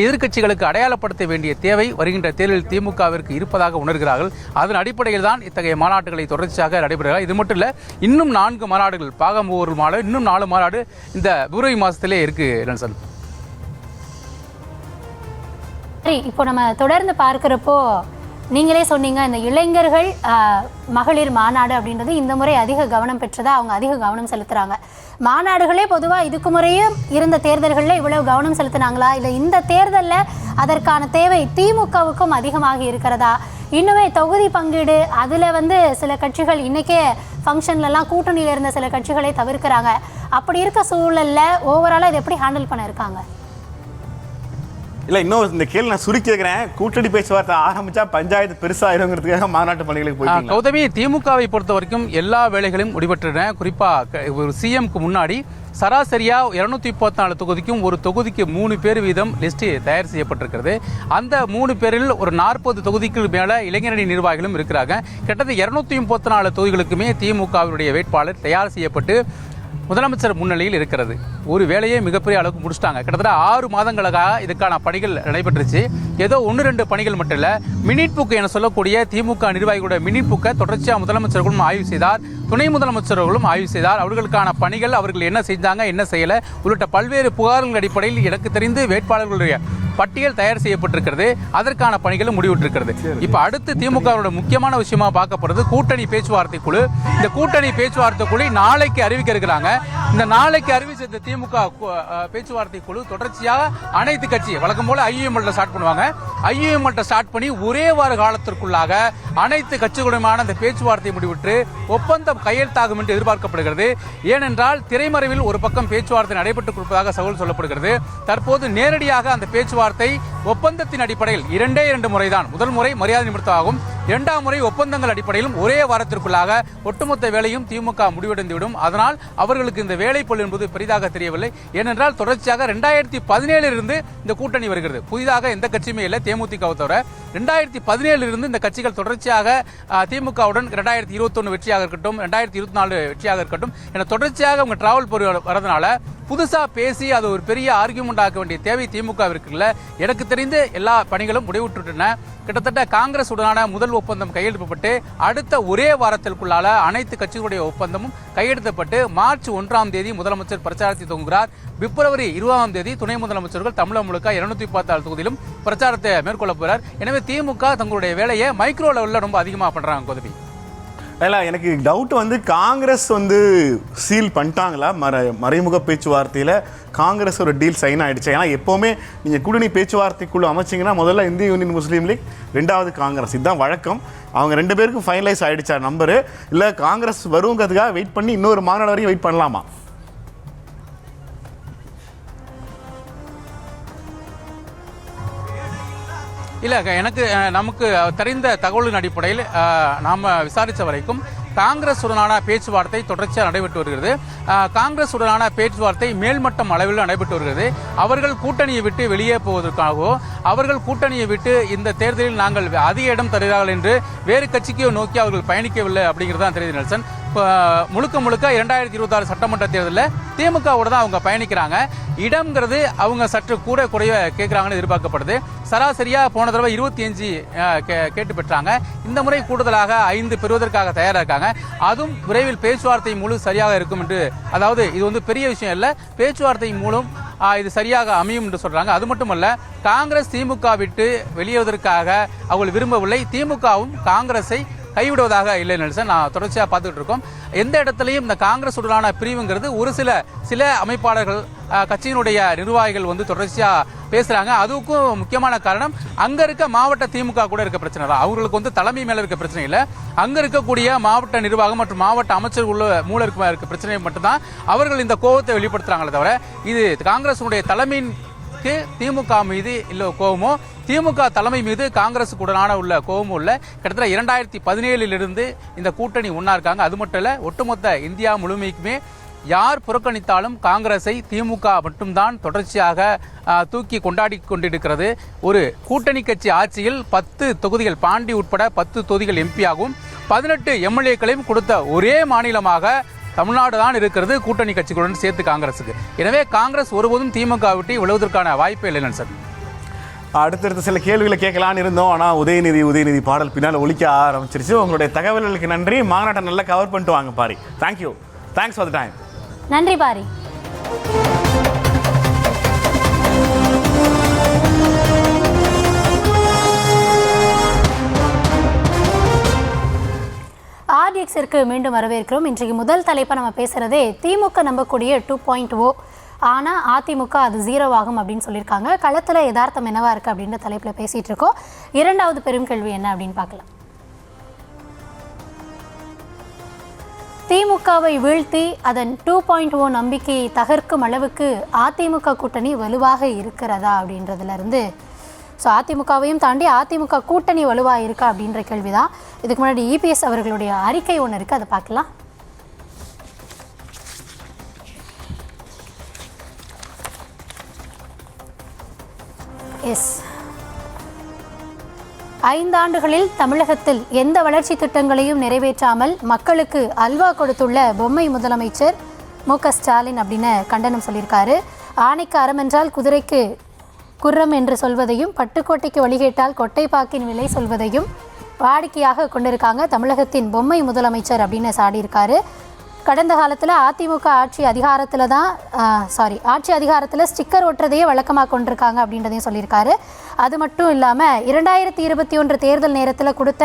Speaker 7: எதிர்க்கட்சிகளுக்கு அடையாளப்படுத்த வேண்டிய தேவை வருகின்ற தேர்தலில் திமுகவிற்கு இருப்பதாக உணர்கிறார்கள். அதன் அடிப்படையில் தான் இத்தகைய மாநாட்டுகளை தொடர்ச்சியாக நடைபெறுகிறார். இது மட்டும் இல்லை, இன்னும் 4 மாநாடுகள், பாகம்பூர் மாநாடு, இன்னும் 4 மாநாடு இந்த பிப்ரவரி மாதத்திலே இருக்கு நெல்சன்.
Speaker 2: இப்போ நம்ம தொடர்ந்து பார்க்கிறப்போ நீங்களே சொன்னீங்க, இந்த இளைஞர்கள் மகளிர் மாநாடு அப்படின்றது இந்த முறை அதிக கவனம் பெற்றதா, அவங்க அதிக கவனம் செலுத்துறாங்க. மாநாடுகளே பொதுவாக இதுக்கு முறையும் இருந்த தேர்தல்களில் இவ்வளவு கவனம் செலுத்தினாங்களா, இல்லை இந்த தேர்தலில் அதற்கான தேவை திமுகவுக்கும் அதிகமாக இருக்கிறதா? இன்னுமே தொகுதி பங்கீடு அதில் சில கட்சிகள் இன்றைக்கே ஃபங்க்ஷன்லலாம் கூட்டணியில் இருந்த சில கட்சிகளை தவிர்க்கிறாங்க. அப்படி இருக்க சூழலில் ஓவராலாக இதை எப்படி ஹேண்டில் பண்ண இருக்காங்க?
Speaker 1: இல்லை, இன்னும் இந்த கேள்வி நான் சுருக்கி இருக்கிறேன். கூட்டணி பேச்சுவார்த்தை ஆரம்பிச்சா பஞ்சாயத்து பெருசாயிருங்கிறதுக்காக மாநாட்டு பணிகளுக்கு போய்
Speaker 7: கௌதமி, திமுகவை பொறுத்த வரைக்கும் எல்லா வேலைகளும் முடிவெற்றன. குறிப்பாக ஒரு சிஎம்க்கு முன்னாடி சராசரியாக 234 தொகுதிக்கும் ஒரு தொகுதிக்கு 3 பேர் வீதம் லிஸ்ட் தயார் செய்யப்பட்டிருக்கிறது. அந்த 3 பேரில் ஒரு 40 தொகுதிக்கு மேலே இளைஞரணி நிர்வாகிகளும் இருக்கிறாங்க. கிட்டத்தட்ட 234 தொகுதிகளுக்குமே திமுகவினுடைய வேட்பாளர் தயார் செய்யப்பட்டு முதலமைச்சர் முன்னிலையில் இருக்கிறது. ஒரு வேலையை மிகப்பெரிய அளவுக்கு முடிச்சிட்டாங்க. கிட்டத்தட்ட 6 மாதங்களாக இதுக்கான பணிகள் நடைபெற்றுச்சு. ஏதோ 1-2 பணிகள் மட்டும் இல்லை, மினிட் புக்கு என சொல்லக்கூடிய திமுக நிர்வாகிகளுடைய மினிட் புக்கை தொடர்ச்சியாக முதலமைச்சர்களும் ஆய்வு செய்தார், துணை முதலமைச்சர்களும் ஆய்வு செய்தார். அவர்களுக்கான பணிகள், அவர்கள் என்ன செஞ்சாங்க, என்ன செய்யலை உள்ளிட்ட பல்வேறு புகார்கள் அடிப்படையில் எனக்கு தெரிந்து வேட்பாளர்களுடைய பட்டியல் தயார் செய்யப்பட்டிருக்கிறது. அதற்கான பணிகளும் முடிவுற்றிருக்கிறது. இப்போ அடுத்து திமுகவோட முக்கியமான விஷயமா பார்க்கப்படுறது கூட்டணி பேச்சுவார்த்தை குழு. இந்த கூட்டணி பேச்சுவார்த்தை குழு நாளைக்கு அறிவிக்க இருக்கிறாங்க. இந்த நாளைக்கு அறிவிச்ச திமுக பேச்சுவார்த்தை குழு தொடர்ச்சியாக அனைத்து கட்சி வழக்கம் போல ஐயுஎம்எல் ஸ்டார்ட் பண்ணுவாங்க. ஐயுஎம்எல் ஸ்டார்ட் பண்ணி ஒரே வார காலத்திற்குள்ளாக அனைத்து கட்சிகளுமான அந்த பேச்சுவார்த்தை முடிவுற்று ஒப்பந்தம் கையெழுத்தாகும் என்று எதிர்பார்க்கப்படுகிறது. ஏனென்றால் திரைமறைவில் ஒரு பக்கம் பேச்சுவார்த்தை நடைபெற்றுக் கொடுப்பதாக தகவல் சொல்லப்படுகிறது. தற்போது நேரடியாக அந்த பேச்சுவார்த்தை ஒப்பந்தத்தின் அடிப்படையில் 2 முறைதான். முதல் முறை மரியாதை நிமித்தமாகும், 2ஆம் முறை ஒப்பந்தங்கள் அடிப்படையிலும் ஒரே வாரத்திற்குள்ளாக ஒட்டுமொத்த வேலையும் திமுக முடிவடைந்துவிடும். அதனால் அவர்களுக்கு இந்த வேலைப்பளு என்பது பெரிதாக தெரியவில்லை. ஏனென்றால் தொடர்ச்சியாக 2017 இருந்து இந்த கூட்டணி வருகிறது. புதிதாக எந்த கட்சியுமே இல்லை தேமுதிகவை தவிர. 2017 இருந்து இந்த கட்சிகள் தொடர்ச்சியாக திமுகவுடன் 2021 வெற்றியாக இருக்கட்டும், 2024 வெற்றியாக இருக்கட்டும் என தொடர்ச்சியாக அவங்க டிராவல் வரதுனால புதுசாக பேசி அது ஒரு பெரிய ஆர்கியூமெண்ட் ஆக்க வேண்டிய தேவை திமுக இருக்குல்ல. எனக்கு தெரிந்து எல்லா பணிகளும் முடிவுற்றுட்டன. கிட்டத்தட்ட காங்கிரஸ் உடனான முதல் ஒப்பந்தம் கையெழுத்தப்பட்டு அடுத்த ஒரே வாரத்திற்குள்ளால அனைத்து கட்சிகளுடைய ஒப்பந்தமும் கையெழுத்தப்பட்டு மார்ச் 1ஆம் தேதி முதலமைச்சர் பிரச்சாரத்தை துவங்குகிறார். பிப்ரவரி 20ஆம் தேதி துணை முதலமைச்சர்கள் தமிழகம் முழுக்க 214 தொகுதியிலும் பிரச்சாரத்தை மேற்கொள்ள போகிறார். எனவே திமுக தங்களுடைய வேலையை மைக்ரோ லெவலில் ரொம்ப அதிகமாக பண்றாங்க. கோதவி
Speaker 1: இல்லை, எனக்கு டவுட் வந்து காங்கிரஸ் வந்து சீல் பண்ணிட்டாங்களா? மறைமுக பேச்சுவார்த்தையில் காங்கிரஸ் ஒரு டீல் சைன் ஆகிடுச்சு. ஏன்னா எப்போவுமே நீங்கள் கூட்டணி பேச்சுவார்த்தைக்குள்ள அமைச்சிங்கன்னா முதல்ல இந்திய யூனியன் முஸ்லீம் லீக், ரெண்டாவது காங்கிரஸ், இதுதான் வழக்கம். அவங்க 2 பேருக்கும் ஃபைனலைஸ் ஆகிடுச்சா நம்பரு? இல்லை காங்கிரஸ் வருங்கிறதுக்காக வெயிட் பண்ணி இன்னொரு மாநாடு வரையும் வெயிட் பண்ணலாமா?
Speaker 7: இல்லை, நமக்கு தெரிந்த தகவலின் அடிப்படையில் நாம் விசாரித்த வரைக்கும் காங்கிரஸ் உடனான பேச்சுவார்த்தை தொடர்ச்சியாக நடைபெற்று வருகிறது. காங்கிரஸ் உடனான பேச்சுவார்த்தை மேல்மட்டம் அளவில் நடைபெற்று வருகிறது. அவர்கள் கூட்டணியை விட்டு வெளியே போவதற்காகவோ அவர்கள் கூட்டணியை விட்டு இந்த தேர்தலில் நாங்கள் அதிக இடம் தருகிறார்கள் என்று வேறு கட்சிக்கோ நோக்கி அவர்கள் பயணிக்கவில்லை அப்படிங்கிறது தான் தெரியுது நெல்சன். இப்போ முழுக்க 2026 சட்டமன்ற தேர்தலில் திமுகவோட தான் அவங்க பயணிக்கிறாங்க. இடம்ங்கிறது அவங்க சற்று கூட குறைய கேட்குறாங்கன்னு எதிர்பார்க்கப்படுது. சராசரியாக போன தடவை 25 கேட்டு பெற்றாங்க. இந்த முறை கூடுதலாக 5 பெறுவதற்காக தயாராக இருக்காங்க. அதுவும் விரைவில் பேச்சுவார்த்தை மூலம் சரியாக இருக்கும் என்று, அதாவது இது வந்து பெரிய விஷயம் இல்லை, பேச்சுவார்த்தை மூலம் இது சரியாக அமையும் என்று சொல்றாங்க. அது மட்டுமல்ல, காங்கிரஸ் திமுக விட்டு வெளியேறுவதற்காக அவர்கள் விரும்பவில்லை. திமுகவும் காங்கிரஸை கைவிடுவதாக இல்லை நெல்சன். நான் தொடர்ச்சியாக பார்த்துக்கிட்டு இருக்கோம். எந்த இடத்துலையும் இந்த காங்கிரஸ் உடனான பிரிவுங்கிறது ஒரு சில அமைப்பாளர்கள், கட்சியினுடைய நிர்வாகிகள் வந்து தொடர்ச்சியாக பேசுகிறாங்க. அதுக்கும் முக்கியமான காரணம் அங்கே இருக்க மாவட்ட திமுக கூட இருக்க பிரச்சனை தான். அவங்களுக்கு வந்து தலைமை மேலே இருக்க பிரச்சனை இல்லை, அங்கே இருக்கக்கூடிய மாவட்ட நிர்வாகம் மற்றும் மாவட்ட அமைச்சர்கள் மூலம் இருக்க பிரச்சனை மட்டும்தான் அவர்கள் இந்த கோபத்தை வெளிப்படுத்துகிறாங்களே தவிர, இது காங்கிரஸுடைய தலைமைக்கு திமுக மீது இல்லை கோபமோ, திமுக தலைமை மீது காங்கிரஸுக்கு உடனான உள்ள கோபமும் உள்ள. கிட்டத்தட்ட 2017 இந்த கூட்டணி ஒன்றா இருக்காங்க. அது மட்டும் இல்லை, ஒட்டுமொத்த இந்தியா முழுமைக்குமே யார் புறக்கணித்தாலும் காங்கிரஸை திமுக மட்டும்தான் தொடர்ச்சியாக தூக்கி கொண்டாடி கொண்டிருக்கிறது. ஒரு கூட்டணி கட்சி ஆட்சியில் 10 தொகுதிகள், பாண்டி உட்பட 10 தொகுதிகள் எம்பியாகவும் 18 எம்எல்ஏக்களையும் கொடுத்த ஒரே மாநிலமாக தமிழ்நாடு தான் இருக்கிறது, கூட்டணி கட்சிகளுடன் சேர்த்து காங்கிரஸுக்கு. எனவே காங்கிரஸ் ஒருபோதும் திமுக விட்டு விழுவதற்கான வாய்ப்பே இல்லை சார்.
Speaker 1: அடுத்தடுத்த சில கேள்விகளை கேட்கலான்னு இருந்தோம். ஆனால் உதயநிதி பாடல் பின்னால் ஒலிக்க ஆரம்பிச்சிருச்சு. உங்களுடைய தகவல்களுக்கு நன்றி. மாநாட்டை நல்லா கவர் பண்ணிட்டு வாங்க Pari. Thank you, thanks for the time.
Speaker 2: நன்றி பாரி. RDXற்கு மீண்டும் வரவேற்கிறோம். இன்றைக்கு முதல் தலைப்பை நம்ம பேசுகிறதே திமுக நம்பக்கூடிய 2.0, ஆனால் அதிமுக அது 0 ஆகும் அப்படின்னு சொல்லியிருக்காங்க. களத்தில் யதார்த்தம் என்னவா இருக்குது அப்படின்ற தலைப்பில் பேசிகிட்டு இருக்கோம். இரண்டாவது பெரும் கேள்வி என்ன அப்படின்னு பார்க்கலாம். திமுகவை வீழ்த்தி அதன் 2.0 நம்பிக்கையை தகர்க்கும் அளவுக்கு அதிமுக கூட்டணி வலுவாக இருக்கிறதா அப்படின்றதுலேருந்து, ஸோ அதிமுகவையும் தாண்டி அதிமுக கூட்டணி வலுவாக இருக்கா அப்படின்ற கேள்வி தான். இதுக்கு முன்னாடி EPS அவர்களுடைய அறிக்கை ஒன்று இருக்குது, அதை பார்க்கலாம். எஸ், 5 ஆண்டுகளில் தமிழகத்தில் எந்த வளர்ச்சி திட்டங்களையும் நிறைவேற்றாமல் மக்களுக்கு அல்வா கொடுத்துள்ள பொம்மை முதலமைச்சர் மு.க. ஸ்டாலின் அப்படின்னு கண்டனம் சொல்லியிருக்காரு. ஆணைக்கு அறம் என்றால் குதிரைக்கு குர்ரம் என்று சொல்வதையும், பட்டுக்கோட்டைக்கு வழிகேட்டால் கொட்டைப்பாக்கின் விலை சொல்வதையும் வாடிக்கையாக கொண்டிருக்காங்க தமிழகத்தின் பொம்மை முதலமைச்சர் அப்படின்னு சாடியிருக்காரு. கடந்த காலத்தில் அதிமுக ஆட்சி அதிகாரத்தில் ஸ்டிக்கர் ஒட்டுறதையே வழக்கமாக கொண்டிருக்காங்க அப்படின்றதையும் சொல்லியிருக்காரு. அது மட்டும் இல்லாமல் 2021 தேர்தல் நேரத்தில் கொடுத்த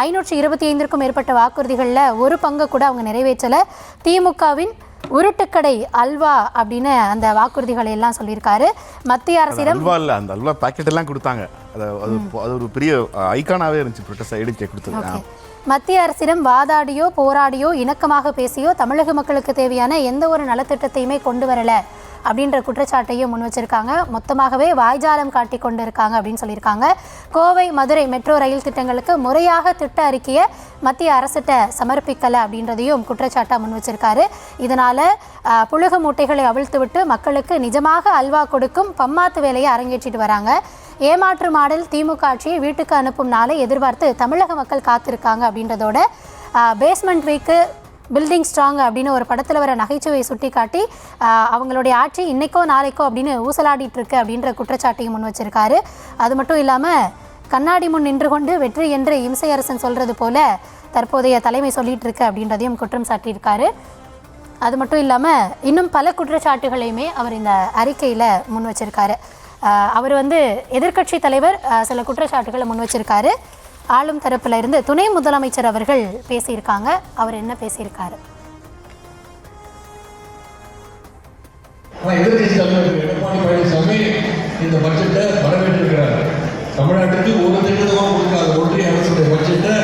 Speaker 2: 525க்கும் மேற்பட்ட வாக்குறுதிகளில் ஒரு பங்கு கூட அவங்க நிறைவேற்றலை. திமுகவின் உருட்டுக்கடை அல்வா அப்படின்னு அந்த வாக்குறுதிகளை எல்லாம் சொல்லியிருக்காரு. மத்திய அரசிடம்
Speaker 1: அந்த அல்வா பாக்கெட் எல்லாம் கொடுத்தாங்க. அது ஒரு பெரிய ஐகானாவே இருந்துச்சு.
Speaker 2: மத்திய அரசிடம் வாதாடியோ போராடியோ இணக்கமாக பேசியோ தமிழக மக்களுக்கு தேவையான எந்த ஒரு நலத்திட்டத்தையுமே கொண்டு வரல அப்படின்ற குற்றச்சாட்டையும் முன் வச்சிருக்காங்க. மொத்தமாகவே வாய்ஜாலம் காட்டி கொண்டு இருக்காங்க அப்படின்னு சொல்லியிருக்காங்க. கோவை மதுரை மெட்ரோ ரயில் திட்டங்களுக்கு முறையாக திட்ட அறிக்கையை மத்திய அரசிட்ட சமர்ப்பிக்கலை அப்படின்றதையும் குற்றச்சாட்டாக முன் வச்சிருக்காரு. இதனால் புழுகு மூட்டைகளை அவிழ்த்து விட்டு மக்களுக்கு நிஜமாக அல்வா கொடுக்கும் பம்மாத்து வேலையை அரங்கேற்றிட்டு வராங்க. ஏமாற்று மாடல் திமுக ஆட்சியை வீட்டுக்கு அனுப்பும் நாளை எதிர்பார்த்து தமிழக மக்கள் காத்திருக்காங்க அப்படின்றதோட பேஸ்மெண்ட் வீக்கு பில்டிங் ஸ்ட்ராங் அப்படின்னு ஒரு படத்தில் வர நகைச்சுவை சுட்டி காட்டி அவங்களுடைய ஆட்சி இன்னைக்கோ நாளைக்கோ அப்படின்னு ஊசலாடிட்டு இருக்கு அப்படின்ற குற்றச்சாட்டையும் முன் வச்சிருக்காரு. அது மட்டும் இல்லாமல் கண்ணாடி முன் நின்று கொண்டு வெற்றி என்று இம்சை அரசன் சொல்றது போல தற்போதைய தலைமை சொல்லிட்டு இருக்கு அப்படின்றதையும் குற்றம் சாட்டியிருக்காரு. அது மட்டும் இல்லாமல் இன்னும் பல குற்றச்சாட்டுகளையுமே அவர் இந்த அறிக்கையில் முன் வச்சிருக்காரு. அவர் எதிர்க்கட்சி தலைவர் சில குற்றச்சாட்டுகளை முன் வச்சிருக்காரு. ஆளும் தரப்புல இருந்து துணை முதலமைச்சர் அவர்கள் பேசியிருக்காங்க. அவர் என்ன பேசியிருக்காரு?
Speaker 8: எதிர்கட்சி தலைவர் எடப்பாடி பழனிசாமி இந்த பட்ஜெட்டை வரவேற்றிருக்கிறார். தமிழ்நாட்டுக்கு ஒரு திட்டமும் கொடுக்காத ஒன்றிய அரசுடைய பட்ஜெட்டை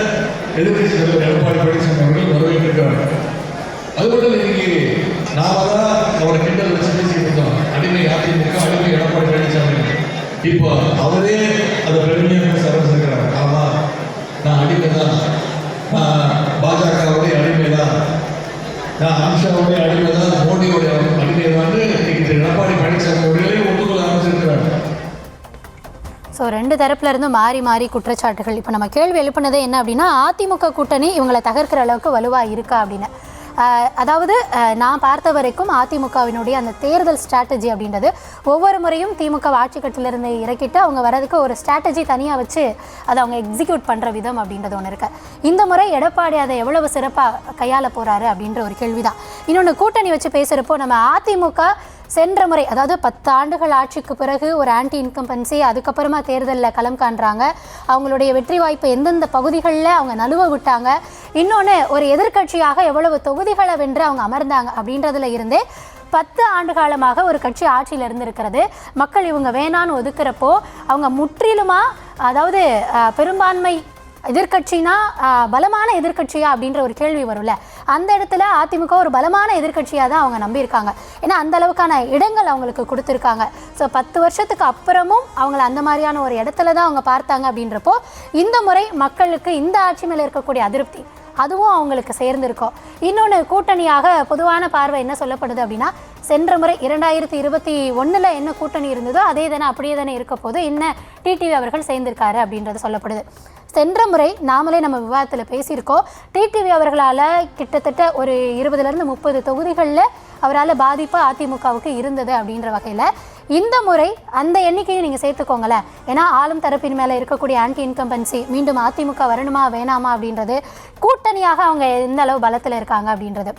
Speaker 8: எதிர்கட்சி தலைவர் எடப்பாடி பழனிசாமி அவர்கள் வரவேற்றிருக்கிறார். அது மட்டும் இன்னைக்கு நாம தான் அவரை கிண்டல் வச்சு பேசிட்டு இருந்தோம். அடிமை அதிமுக, அடிமை எடப்பாடி பழனிசாமி. இப்போ அவரே அதை பெருமையாக சரவசிருக்கிறார். ஆமா, நான் அடிமை தான், நான் பாஜகவுடைய அடிமை தான், நான் அமித்ஷாவுடைய அடிமை தான், மோடியோடைய அடிமை தான் இன்னைக்கு எடப்பாடி பழனிசாமி அவர்களே ஒப்புக்கொள்ள ஆரம்பிச்சிருக்கிறார்.
Speaker 2: ஸோ ரெண்டு தரப்புல இருந்தும் மாறி மாறி குற்றச்சாட்டுகள். இப்போ நம்ம கேள்வி எழுப்பினதே என்ன அப்படின்னா, அதிமுக கூட்டணி இவங்களை தகர்க்கிற அளவுக்கு வலுவாக இருக்கா அப்படின்னு. அதாவது நான் பார்த்த வரைக்கும் அதிமுகவினுடைய அந்த தேர்தல் ஸ்ட்ராட்டஜி அப்படின்றது ஒவ்வொரு முறையும் திமுக ஆட்சி கட்டிலிருந்து இறக்கிட்டு அவங்க வரதுக்கு ஒரு ஸ்ட்ராட்டஜி தனியாக வச்சு அதை அவங்க எக்ஸிக்யூட் பண்ணுற விதம் அப்படின்றது ஒன்று இருக்கு. இந்த முறை எடப்பாடி அதை எவ்வளவு சிறப்பாக கையாள போகிறாரு அப்படின்ற ஒரு கேள்விதான். இன்னொன்று, கூட்டணி வச்சு பேசுகிறப்போ நம்ம அதிமுக சென்ற முறை, அதாவது 10 ஆண்டுகள் ஆட்சிக்கு பிறகு ஒரு ஆன்டி இன்கம்பன்சி, அதுக்கப்புறமா தேர்தலில் களம் காண்றாங்க. அவங்களுடைய வெற்றி வாய்ப்பு எந்தெந்த பகுதிகளில் அவங்க நழுவ விட்டாங்க, இன்னொன்று ஒரு எதிர்க்கட்சியாக எவ்வளவு தொகுதிகளை வென்று அவங்க அமர்ந்தாங்க அப்படின்றதுல இருந்தே 10 ஆண்டு காலமாக ஒரு கட்சி ஆட்சியில் இருந்திருக்கிறது. மக்கள் இவங்க வேணான்னு ஒதுக்குறப்போ அவங்க முற்றிலுமாக, அதாவது பெரும்பான்மை எதிர்கட்சினா பலமான எதிர்கட்சியா அப்படின்ற ஒரு கேள்வி வரும்ல, அந்த இடத்துல அதிமுக ஒரு பலமான எதிர்கட்சியாக தான் அவங்க நம்பியிருக்காங்க. ஏன்னா அந்த அளவுக்கான இடங்கள் அவங்களுக்கு கொடுத்துருக்காங்க. ஸோ 10 வருஷத்துக்கு அப்புறமும் அவங்கள அந்த மாதிரியான ஒரு இடத்துல தான் அவங்க பார்த்தாங்க. அப்படின்றப்போ இந்த முறை மக்களுக்கு இந்த ஆட்சி மேலே இருக்கக்கூடிய அதிருப்தி அதுவும் அவங்களுக்கு சேர்ந்திருக்கும். இன்னொன்று, கூட்டணியாக பொதுவான பார்வை என்ன சொல்லப்படுது அப்படின்னா, சென்ற முறை 2021 என்ன கூட்டணி இருந்ததோ அதே தானே அப்படியே தானே இருக்க போது, என்ன டிடிவி அவர்கள் சேர்ந்திருக்காரு அப்படின்றது சொல்லப்படுது. சென்ற முறை நாமளே நம்ம விவாதத்தில் பேசியிருக்கோம், டிடிவி அவர்களால் கிட்டத்தட்ட ஒரு 20லேருந்து 30 தொகுதிகளில் அவரால் பாதிப்பு அதிமுகவுக்கு இருந்தது அப்படின்ற வகையில் இந்த முறை அந்த எண்ணிக்கையை நீங்கள் சேர்த்துக்கோங்களேன். ஏன்னா ஆளும் தரப்பின் மேலே இருக்கக்கூடிய ஆன்டி இன்கம்பன்சி, மீண்டும் அதிமுக வரணுமா வேணாமா அப்படின்றது, கூட்டணியாக அவங்க எந்த அளவு பலத்தில் இருக்காங்க அப்படின்றது.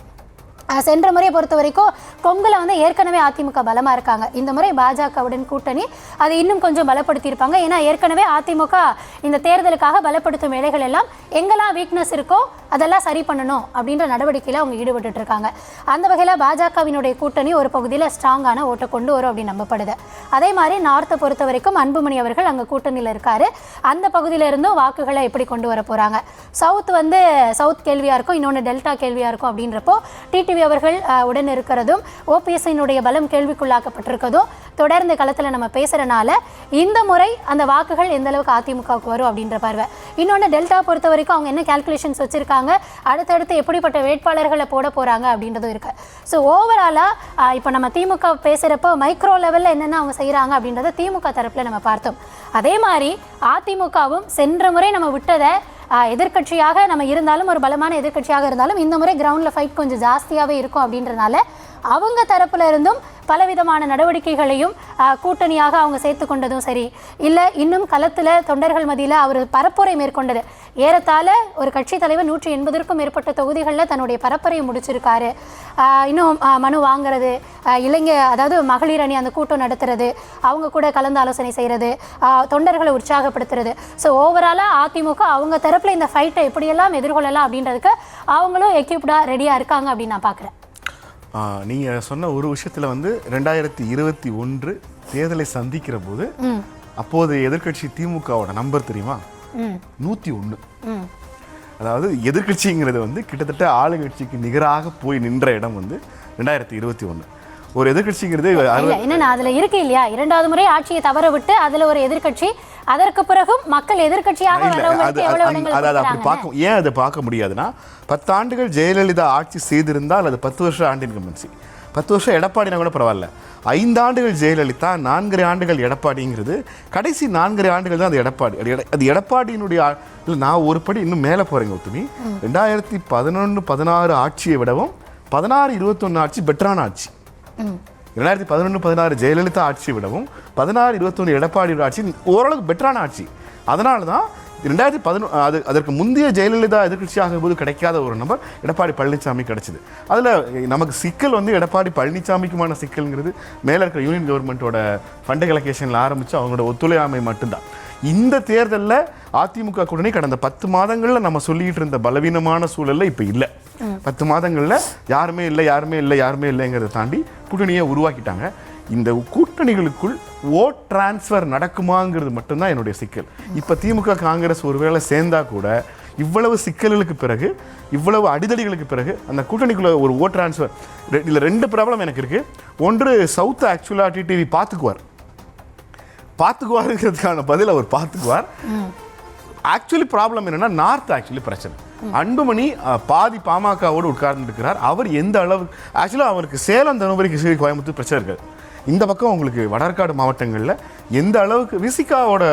Speaker 2: சென்ற முறையை பொறுத்த வரைக்கும் கொங்குல ஏற்கனவே அதிமுக பலமாக இருக்காங்க. இந்த முறை பாஜகவுடன் கூட்டணி அதை இன்னும் கொஞ்சம் பலப்படுத்தியிருப்பாங்க. ஏன்னா ஏற்கனவே அதிமுக இந்த தேர்தலுக்காக பலப்படுத்தும் வேலைகள் எல்லாம் எங்கெல்லாம் வீக்னஸ் இருக்கோ அதெல்லாம் சரி பண்ணணும் அப்படின்ற நடவடிக்கையில் அவங்க ஈடுபட்டு இருக்காங்க. அந்த வகையில் பாஜகவினுடைய கூட்டணி ஒரு பகுதியில் ஸ்ட்ராங்கான ஓட்டை கொண்டு வரும் அப்படின்னு நம்பப்படுது. அதே மாதிரி நார்த்தை பொறுத்த வரைக்கும் அன்புமணி அவர்கள் அங்கே கூட்டணியில் இருக்காரு. அந்த பகுதியிலிருந்தும் வாக்குகளை எப்படி கொண்டு வர போகிறாங்க. சவுத் சவுத் கேள்வியாக இருக்கும், இன்னொன்று டெல்டா கேள்வியாக இருக்கும். அப்படின்றப்போ டிடிவி அவர்கள் உடன் இருக்கிறதும் ஓபிஎஸ்னுடைய பலம் கேள்விக்குள்ளாக்கப்பட்டிருக்கிறதும் தொடர்ந்து களத்தில் நம்ம பேசுகிறனால இந்த முறை அந்த வாக்குகள் எந்த அளவுக்கு அதிமுகவுக்கு வரும் அப்படின்ற பார்வை. இன்னொன்று, டெல்டா பொறுத்த வரைக்கும் அவங்க என்ன கால்குலேஷன்ஸ் வச்சுருக்காங்க, அடுத்தடுத்து எப்படிப்பட்ட வேட்பாளர்களை போட போகிறாங்க அப்படின்றதும் இருக்குது. ஸோ ஓவராலாக இப்போ நம்ம திமுக பேசுகிறப்போ மைக்ரோ லெவலில் என்னென்ன அவங்க செய்கிறாங்க அப்படின்றத திமுக தரப்பில் நம்ம பார்த்தோம். அதே மாதிரி அதிமுகவும் சென்ற முறை நம்ம விட்டதை எதிர்கட்சியாக நம்ம இருந்தாலும், ஒரு பலமான எதிர்கட்சியாக இருந்தாலும், இந்த முறை கிரவுண்டில் ஃபைட் கொஞ்சம் ஜாஸ்தியாகவே இருக்கும். அப்படின்றனால அவங்க தரப்புல இருந்தும் பலவிதமான நடவடிக்கைகளையும் கூட்டணியாக அவங்க சேர்த்து கொண்டதும் சரி, இல்லை இன்னும் களத்தில் தொண்டர்கள் மத்தியில் அவர் பரப்புரை மேற்கொண்டது. ஏறத்தாழ ஒரு கட்சி தலைவர் 180க்கும் மேற்பட்ட தொகுதிகளில் தன்னுடைய பரப்புரையை முடிச்சிருக்காரு. இன்னும் மனு வாங்குறது, அதாவது மகளிர் அணி அந்த கூட்டம் நடத்துறது, அவங்க கூட கலந்து ஆலோசனை செய்கிறது, தொண்டர்களை உற்சாகப்படுத்துறது. ஸோ ஓவராலாக அதிமுக அவங்க தரப்பில் இந்த ஃபைட்டை எப்படியெல்லாம் எதிர்கொள்ளலாம் அப்படின்றதுக்கு அவங்களும் எக்யூப்டாக ரெடியாக இருக்காங்க அப்படின்னு நான் பார்க்குறேன்.
Speaker 1: நீங்கள் சொன்ன ஒரு விஷயத்தில் 2021 தேர்தலை சந்திக்கிற போது அப்போது எதிர்கட்சி திமுகவோட நம்பர் தெரியுமா? 101. அதாவது எதிர்கட்சிங்கிறது கிட்டத்தட்ட ஆளுங்கட்சிக்கு நிகராக போய் நின்ற இடம் 2021. ஒரு எதிர்கட்சிங்கிறது
Speaker 2: என்னன்னா அதுல இருக்கு இல்லையா, 2வது முறை ஆட்சியை தவற விட்டு அதுல ஒரு எதிர்கட்சி, அதற்கு பிறகும் மக்கள் எதிர்கட்சியாக
Speaker 1: அப்படி பார்க்க ஏன் அதை பார்க்க முடியாதுன்னா, 10 ஆண்டுகள் ஜெயலலிதா ஆட்சி செய்திருந்தால் அது 10 வருஷம் ஆண்டு இன்கம்பன்சி, 10 வருஷம் எடப்பாடினா கூட பரவாயில்ல. 5 ஆண்டுகள் ஜெயலலிதா, 4 ஆண்டுகள் எடப்பாடிங்கிறது, கடைசி 4 ஆண்டுகள் தான் அது எடப்பாடி. அது எடப்பாடியினுடைய இல்லை, நான் ஒரு படி இன்னும் மேலே போகிறேங்க ஒத்துமி. 2011-16 ஆட்சியை விடவும் 16-21 ஆட்சி பெட்டரான ஆட்சி. 2011-16 ஜெயலலிதா ஆட்சியை விடவும் 16-21 எடப்பாடி ஆட்சி ஓரளவுக்கு பெட்டரான ஆட்சி. அதனால தான் 2011 அதற்கு முந்தைய ஜெயலலிதா எதிர்க்கட்சியாக போது கிடைக்காத ஒரு நபர் எடப்பாடி பழனிசாமி கிடைச்சிது. அதில் நமக்கு சிக்கல் வந்து எடப்பாடி பழனிசாமிக்குமான சிக்கல்ங்கிறது மேலே இருக்கிற யூனியன் கவர்மெண்ட்டோட ஃபண்ட் அலோகேஷனில் ஆரம்பித்து அவங்களோட ஒத்துழையாமை மட்டும்தான். இந்த தேர்தலில் அதிமுக கூட்டணி கடந்த 10 மாதங்களில் நம்ம சொல்லிட்டு இருந்த பலவீனமான சூழலில் இப்போ இல்லை. 10 மாதங்களில் யாருமே இல்லைங்கிறத தாண்டி கூட்டணியை உருவாக்கிட்டாங்க. இந்த கூட்டணிகளுக்குள் ஓட் டிரான்ஸ்ஃபர் நடக்குமாங்கிறது மட்டும்தான் என்னுடைய சிக்கல். இப்போ திமுக காங்கிரஸ் ஒருவேளை சேர்ந்தா கூட இவ்வளவு சிக்கல்களுக்கு பிறகு, இவ்வளவு அடிதடிகளுக்கு பிறகு அந்த கூட்டணிக்குள்ள ஒரு ஓட் டிரான்ஸ்ஃபர் இதில் 2 ப்ராப்ளம் எனக்கு இருக்குது. ஒன்று, சவுத் ஆக்சுவலாக டிடிவி பார்த்துக்குவாருங்கிறதுக்கான பதில் அவர் பார்த்துக்குவார். ஆக்சுவலி ப்ராப்ளம் என்னன்னா நார்த் ஆக்சுவலி பிரச்சனை. அன்புமணி பாதி பாமகவோடு உட்கார்ந்து இருக்கிறார். அவர் எந்த அளவு ஆக்சுவலாக அவருக்கு சேலம், தருமபுரி, கிருஷ்ணகிரி, கோயம்புத்தூர் பிரச்சனை இருக்காது. இந்த பக்கம் உங்களுக்கு வடஆற்காடு மாவட்டங்களில் எந்த அளவுக்கு விசிகாவோட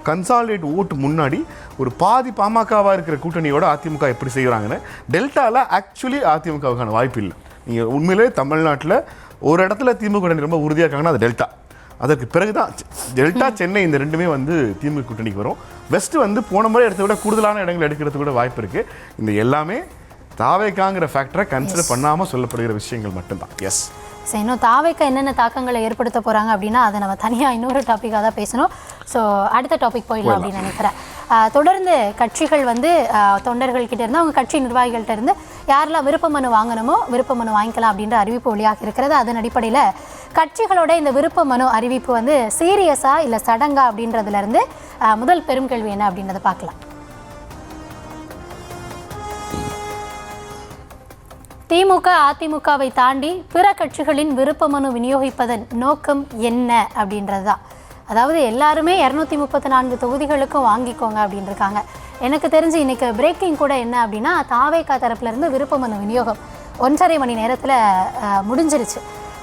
Speaker 1: கன்சாலிடேட் ஓட்டு முன்னாடி ஒரு பாதி பாமகவாக இருக்கிற கூட்டணியோட அதிமுக எப்படி செய்கிறாங்கன்னு டெல்டாவில் ஆக்சுவலி அதிமுகவுக்கான வாய்ப்பு இல்லை. நீங்கள் உண்மையிலே தமிழ்நாட்டில் ஒரு இடத்துல திமுக கூட்டணி ரொம்ப உறுதியாக இருக்காங்கன்னா அது டெல்டா. அதற்கு பிறகு தான் டெல்டா, சென்னை இந்த ரெண்டுமே வந்து திமுக கூட்டணிக்கு வரும். வெஸ்ட் வந்து போன முறை இடத்த விட கூடுதலான இடங்கள் எடுக்கிறதுக்கு கூட வாய்ப்பு இருக்குது. இந்த எல்லாமே தாவேக்காங்கிற ஃபேக்டரை கன்சிடர் பண்ணாமல் சொல்லப்படுகிற விஷயங்கள் மட்டும்தான். எஸ்,
Speaker 2: ஸோ இன்னும் தாவேக்கா என்னென்ன தாக்கங்களை ஏற்படுத்த போகிறாங்க அப்படின்னா அதை நம்ம தனியாக இன்னொரு டாப்பிக்காக தான் பேசணும். ஸோ அடுத்த டாபிக் போயிடலாம் அப்படின்னு நினைக்கிறேன். தொடர்ந்து கட்சிகள் வந்து தொண்டர்கள்கிட்ட இருந்து, அவங்க கட்சி நிர்வாகிகள்கிட்ட இருந்து யாரெல்லாம் விருப்ப மனு வாங்கணுமோ விருப்ப மனு வாங்கிக்கலாம் அப்படின்ற அறிவிப்பு வழியாக இருக்கிறது. அதன் அடிப்படையில் கட்சிகளோட இந்த விருப்ப மனு அறிவிப்பு வந்து சீரியஸா இல்லை சடங்கா அப்படின்றதுலேருந்து முதல் பெரும் கேள்வி என்ன அப்படின்றத பார்க்கலாம். திமுக அதிமுகவை தாண்டி பிற கட்சிகளின் விருப்ப மனு விநியோகிப்பதன் நோக்கம் என்ன அப்படின்றது தான். அதாவது எல்லாருமே 234 தொகுதிகளுக்கும் வாங்கிக்கோங்க அப்படின்னு இருக்காங்க. எனக்கு தெரிஞ்சு இன்னைக்கு பிரேக்கிங் கூட என்ன அப்படின்னா, தாவேகா தரப்புலேருந்து விருப்ப மனு விநியோகம் 1.5 மணி நேரத்தில் முடிஞ்சிருச்சு.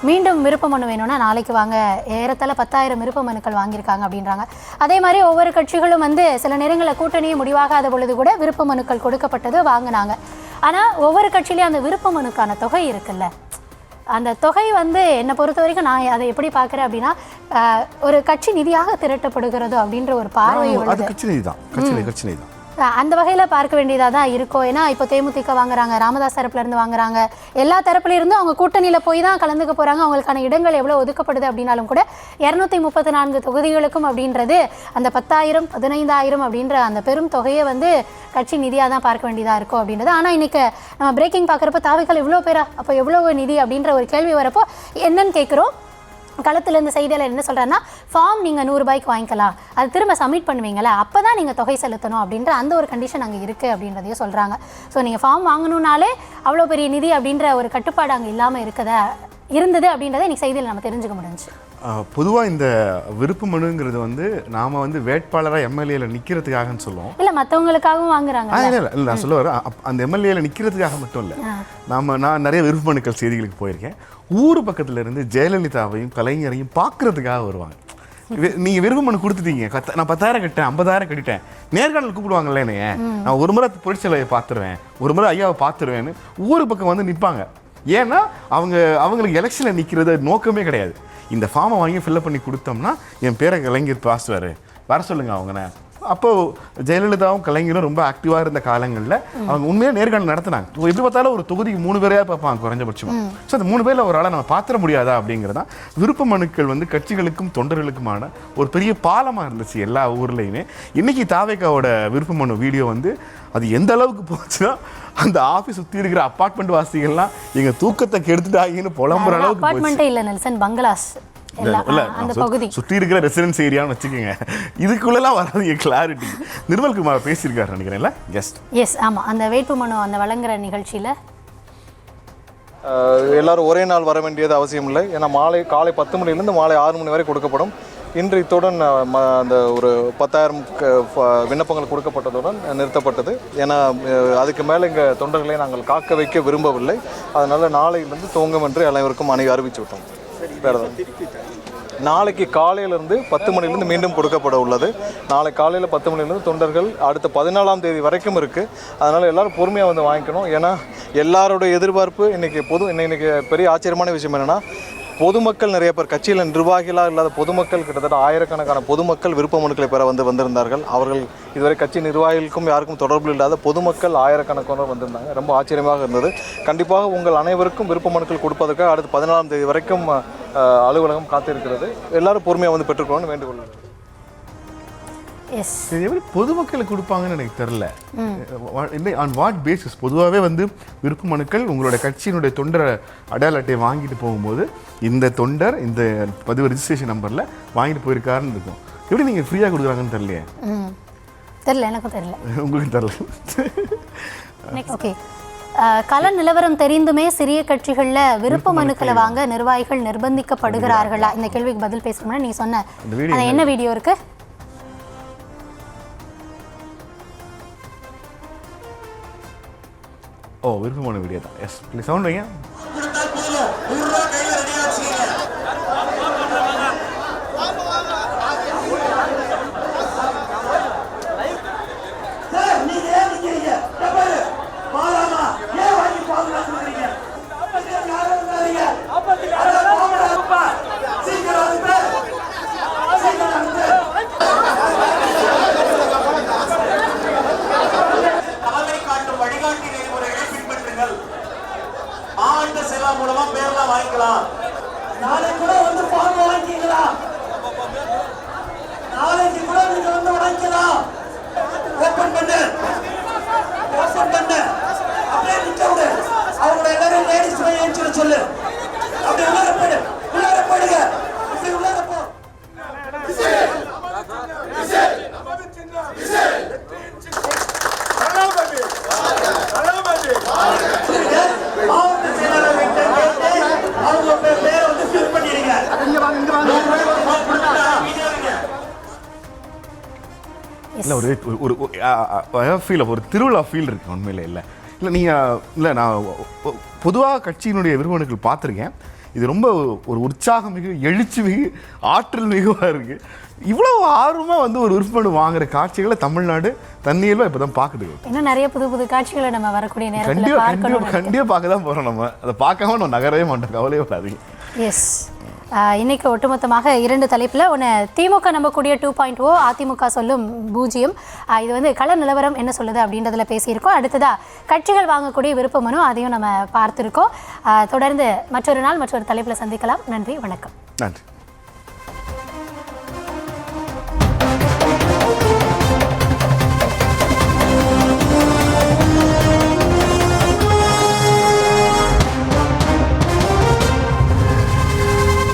Speaker 2: மீண்டும் விருப்ப மனு வேணும்னா நாளைக்கு வாங்க, ஏறத்தாழ 10,000 விருப்ப மனுக்கள் வாங்கியிருக்காங்க அப்படின்றாங்க. அதே மாதிரி ஒவ்வொரு கட்சிகளும் வந்து சில நேரங்களில் கூட்டணியே முடிவாகாத பொழுது கூட விருப்ப மனுக்கள் கொடுக்கப்பட்டது, வாங்கினாங்க. ஆனால் ஒவ்வொரு கட்சியிலையும் அந்த விருப்ப மனுக்கான தொகை இருக்குல்ல, அந்த தொகை வந்து என்னை பொறுத்த வரைக்கும் நான் அதை எப்படி பார்க்குறேன் அப்படின்னா, ஒரு கட்சி நிதியாக திரட்டப்படுகிறதோ அப்படின்ற ஒரு பார்வை உள்ளது. அந்த வகையில் பார்க்க வேண்டியதாக தான் இருக்கும். ஏன்னா இப்போ தேமுதிக வாங்குறாங்க, ராமதாஸ் தரப்புலேருந்து வாங்குறாங்க, எல்லா தரப்புலேருந்தும் அவங்க கூட்டணியில் போய் தான் கலந்துக்க போகிறாங்க. அவங்களுக்கான இடங்கள் எவ்வளோ ஒதுக்கப்படுது அப்படின்னாலும் கூட 234 தொகுதிகளுக்கும் அப்படின்றது அந்த 10,000 15,000 அப்படின்ற அந்த பெரும் தொகையை வந்து கட்சி நிதியாக தான் பார்க்க வேண்டியதாக இருக்கும் அப்படின்றது. ஆனால் இன்றைக்கி நம்ம பிரேக்கிங் பார்க்குறப்ப தாவேக்கால இவ்வளோ பேரா, அப்போ எவ்வளோ நிதி அப்படின்ற ஒரு கேள்வி வரப்போ என்னன்னு கேட்குறோம். களத்துலேருந்து செய்தியாளர் என்ன சொல்கிறாருன்னா, ஃபார்ம் நீங்கள் 100 ரூபாய்க்கு வாங்கிக்கலாம், அது திரும்ப சப்மிட் பண்ணுவீங்களா, அப்போ தான் நீங்கள் தொகை செலுத்தணும் அப்படின்ற அந்த ஒரு கண்டிஷன் அங்கே இருக்குது அப்படின்றதையும் சொல்கிறாங்க. ஸோ நீங்கள் ஃபார்ம் வாங்கணுன்னாலே அவ்வளோ பெரிய நிதி அப்படின்ற ஒரு கட்டுப்பாடு அங்கே இல்லாமல் இருந்தது அப்படின்றத இன்றைக்கி செய்தியில் நம்ம தெரிஞ்சுக்க முடிஞ்சு.
Speaker 1: பொதுவாக இந்த விருப்ப மனுங்கிறது வந்து நாம் வந்து வேட்பாளராக எம்எல்ஏல நிற்கிறதுக்காகன்னு சொல்லுவோம்.
Speaker 2: இல்லை, மற்றவங்களுக்காகவும் வாங்குறாங்க.
Speaker 1: இல்லை நான் சொல்ல வரேன், அந்த எம்எல்ஏல நிற்கிறதுக்காக மட்டும் இல்லை. நான் நிறைய விருப்ப மனுக்கள் செய்திகளுக்கு போயிருக்கேன். ஊர் பக்கத்தில் இருந்து ஜெயலலிதாவையும் கலைஞரையும் பார்க்கறதுக்காக வருவாங்க. நீங்கள் விருப்ப மனு கொடுத்துட்டீங்க, நான் 10,000 கட்டேன், 50,000 கட்டிட்டேன், நேர்காணல் கூப்பிடுவாங்கல்ல என்னைய, நான் ஒரு முறை பொருட்செலவை பார்த்துருவேன், ஒரு முறை ஐயாவை பார்த்துருவேன்னு ஊர் பக்கம் வந்து நிற்பாங்க. ஏன்னா அவங்களுக்கு எலெக்ஷனில் நிற்கிறது நோக்கமே கிடையாது. இந்த ஃபார்மை வாங்கி ஃபில்அப் பண்ணி கொடுத்தோம்னா என் பேரை கலைஞர் பாஸ்வார் வர சொல்லுங்க அவங்கண்ணே. அப்போது ஜெயலலிதாவும் கலைஞரும் ரொம்ப ஆக்டிவாக இருந்த காலங்களில் அவங்க உண்மையாக நேர்காணல் நடத்தினாங்க. எப்படி பார்த்தாலும் ஒரு தொகுதிக்கு 3 பேரையாக பார்ப்பாங்க குறைஞ்சபட்சம். ஸோ அந்த 3 பேரில் ஒரு ஆளை நம்ம பார்த்துட முடியாதா அப்படிங்கிறதான் விருப்ப மனுக்கள் வந்து கட்சிகளுக்கும் தொண்டர்களுக்குமான ஒரு பெரிய பாலமாக இருந்துச்சு எல்லா ஊர்லேயுமே. இன்றைக்கி தாவேக்காவோட விருப்ப மனு வீடியோ வந்து அது எந்த அளவுக்கு போச்சுன்னா, அந்த ஆஃபீஸ் சுற்றி இருக்கிற அப்பார்ட்மெண்ட் வாசிகள்லாம் எங்கள் தூக்கத்தை கெடுத்துட்டாங்கன்னு புலம்புற அளவுக்கு.
Speaker 2: அப்பார்ட்மெண்ட்டே இல்லை நெல்சன், பங்களாஸ்
Speaker 1: சுற்றி இருக்கிற ரெசிடென்ஸ் ஏரியான்னு வச்சுக்கோங்க. இதுக்குள்ளெல்லாம் வராது கிளாரிட்டி. நிர்மல்குமார் பேசியிருக்காரு நினைக்கிறேன்ல.
Speaker 2: எஸ், ஆமாம். அந்த வேட்புமனு அந்த வழங்குற நிகழ்ச்சியில்
Speaker 9: எல்லாரும் ஒரே நாள் வர வேண்டியது அவசியம் இல்லை. ஏன்னா காலை 10 மணிலேருந்து மாலை 6 மணி வரை கொடுக்கப்படும். இன்று இத்துடன் அந்த ஒரு 10,000 விண்ணப்பங்கள் கொடுக்கப்பட்டதுடன் நிறுத்தப்பட்டது. ஏன்னா அதுக்கு மேலே இங்கே தொண்டர்களை நாங்கள் காக்க வைக்க விரும்பவில்லை. அதனால் நாளையிலிருந்து துவங்கும் என்று அனைவருக்கும் அறிவிச்சு விட்டோம். நாளைக்கு காலையிலேருந்து 10 மணிலேருந்து மீண்டும் கொடுக்கப்பட உள்ளது. நாளை காலையில் 10 மணிலேருந்து தொண்டர்கள் அடுத்த 14ஆம் தேதி வரைக்கும் இருக்குது. அதனால் எல்லோரும் பொறுமையாக வந்து வாங்கிக்கணும். ஏன்னா எல்லாரோட எதிர்பார்ப்பு இன்றைக்கி இன்னைக்கு பெரிய ஆச்சரியமான விஷயம் என்னென்னா, பொதுமக்கள் நிறைய பேர், கட்சியில் நிர்வாகிகளாக இல்லாத பொதுமக்கள் கிட்டத்தட்ட ஆயிரக்கணக்கான பொதுமக்கள் விருப்ப மனுக்களை பெற வந்திருந்தார்கள். அவர்கள் இதுவரை கட்சி நிர்வாகிகளுக்கும் யாருக்கும் தொடர்பு இல்லாத பொதுமக்கள் ஆயிரக்கணக்கானோர் வந்திருந்தாங்க. ரொம்ப ஆச்சரியமாக இருந்தது. கண்டிப்பாக உங்கள் அனைவருக்கும் விருப்ப மனுக்கள் கொடுப்பதற்காக அடுத்த 14ஆம் தேதி வரைக்கும் அலுவலகம் காத்திருக்கிறது. எல்லாரும் பொறுமையாக வந்து பெற்றுக்கொள்ளணும்னு வேண்டுகொள்கிறேன்.
Speaker 1: இது எப்படி பொதுமக்களுக்கு கொடுப்பாங்கன்னு எனக்கு தெரியல. On what basis? பொதுவாகவே வந்து விருப்ப மனுக்கள் உங்களோட கட்சியினுடைய தொண்டர் அடையாள அட்டையை வாங்கிட்டு போகும்போது இந்த தொண்டர் இந்த பதிவு ரெஜிஸ்ட்ரேஷன் நம்பரில் வாங்கிட்டு போயிருக்காருன்னு இருக்கும். எப்படி நீங்கள் ஃப்ரீயாக கொடுக்குறாங்கன்னு தெரியலையே.
Speaker 2: தெரியல, எனக்கும் தெரியல,
Speaker 1: உங்களுக்கு தெரியல.
Speaker 2: ஓகே. கள நிலவரம் தெரிந்துமே சிறிய கட்சிகளில் விருப்ப மனுக்களை வாங்க நிர்வாகிகள் நிர்பந்திக்கப்படுகிறார்களா? இந்த கேள்விக்கு பதில் பேசணும்னா நீ சொன்ன என்ன வீடியோ இருக்கு?
Speaker 1: ஓ, விருப்பமான வீடியோ தான். எஸ், ப்ளீஸ் சவுண்ட் வைங்க.
Speaker 10: மாவட்ட சேவா மூலமா பேர்லாம் வாங்கிக்கலாம். நாளை கூட வந்து ஃபார்ம் வாங்கிக்கலாம். நாளைக்கு கூட நீங்க வந்து வாங்கிக்கலாம். ஓபன் பண்ணு, ஓபன் பண்ணு. அப்படியே நிக்க விடு. அவங்க எல்லாரும் லேடிஸ் போய் ஏஞ்சிட சொல்லு. அப்படியே உள்ளார போயிடு, உள்ளார போயிடுங்க. இப்படி உள்ளார போ. மாவட்ட செயலாளர் கிட்ட கேட்டு அவங்க பேரை வந்து ஃபில் பண்ணிடுங்க.
Speaker 1: இல்லை, ஒரு திருவிழா ஃபீல் இருக்கு உண்மையில. இல்லை இல்லை நீங்கள் இல்லை, நான் பொதுவாக கட்சியினுடைய விருப்பங்கள் பார்த்துருக்கேன். இது ரொம்ப ஒரு உற்சாகம் மிகு, எழுச்சி மிகு, ஆற்றல் மிகுவாக இருக்குது. இவ்வளோ ஆர்வமாக வந்து ஒரு விருப்பமனு வாங்குற காட்சிகளை தமிழ்நாடு தன்னியல்பாக இப்போ தான் பார்க்குது.
Speaker 2: இன்னும் நிறைய புது புது காட்சிகளை நம்ம வரக்கூடிய நேரத்தில்
Speaker 1: கண்டிப்பாக பார்க்க தான் போகிறோம். நம்ம அதை பார்க்காம நம்ம நகரவே மாட்டோம், கவலையே வராது.
Speaker 2: எஸ், இன்னைக்கு ஒட்டுமொத்தமாக 2 தலைப்பில் ஒன்று திமுக நம்பக்கூடிய 2.0, அதிமுக சொல்லும் 0. இது வந்து கள நிலவரம் என்ன சொல்லுது அப்படின்றதுல பேசியிருக்கோம். அடுத்ததாக கட்சிகள் வாங்கக்கூடிய விருப்ப மனு, அதையும் நம்ம பார்த்துருக்கோம். தொடர்ந்து மற்றொரு நாள் மற்றொரு தலைப்பில் சந்திக்கலாம். நன்றி, வணக்கம்.
Speaker 1: நன்றி.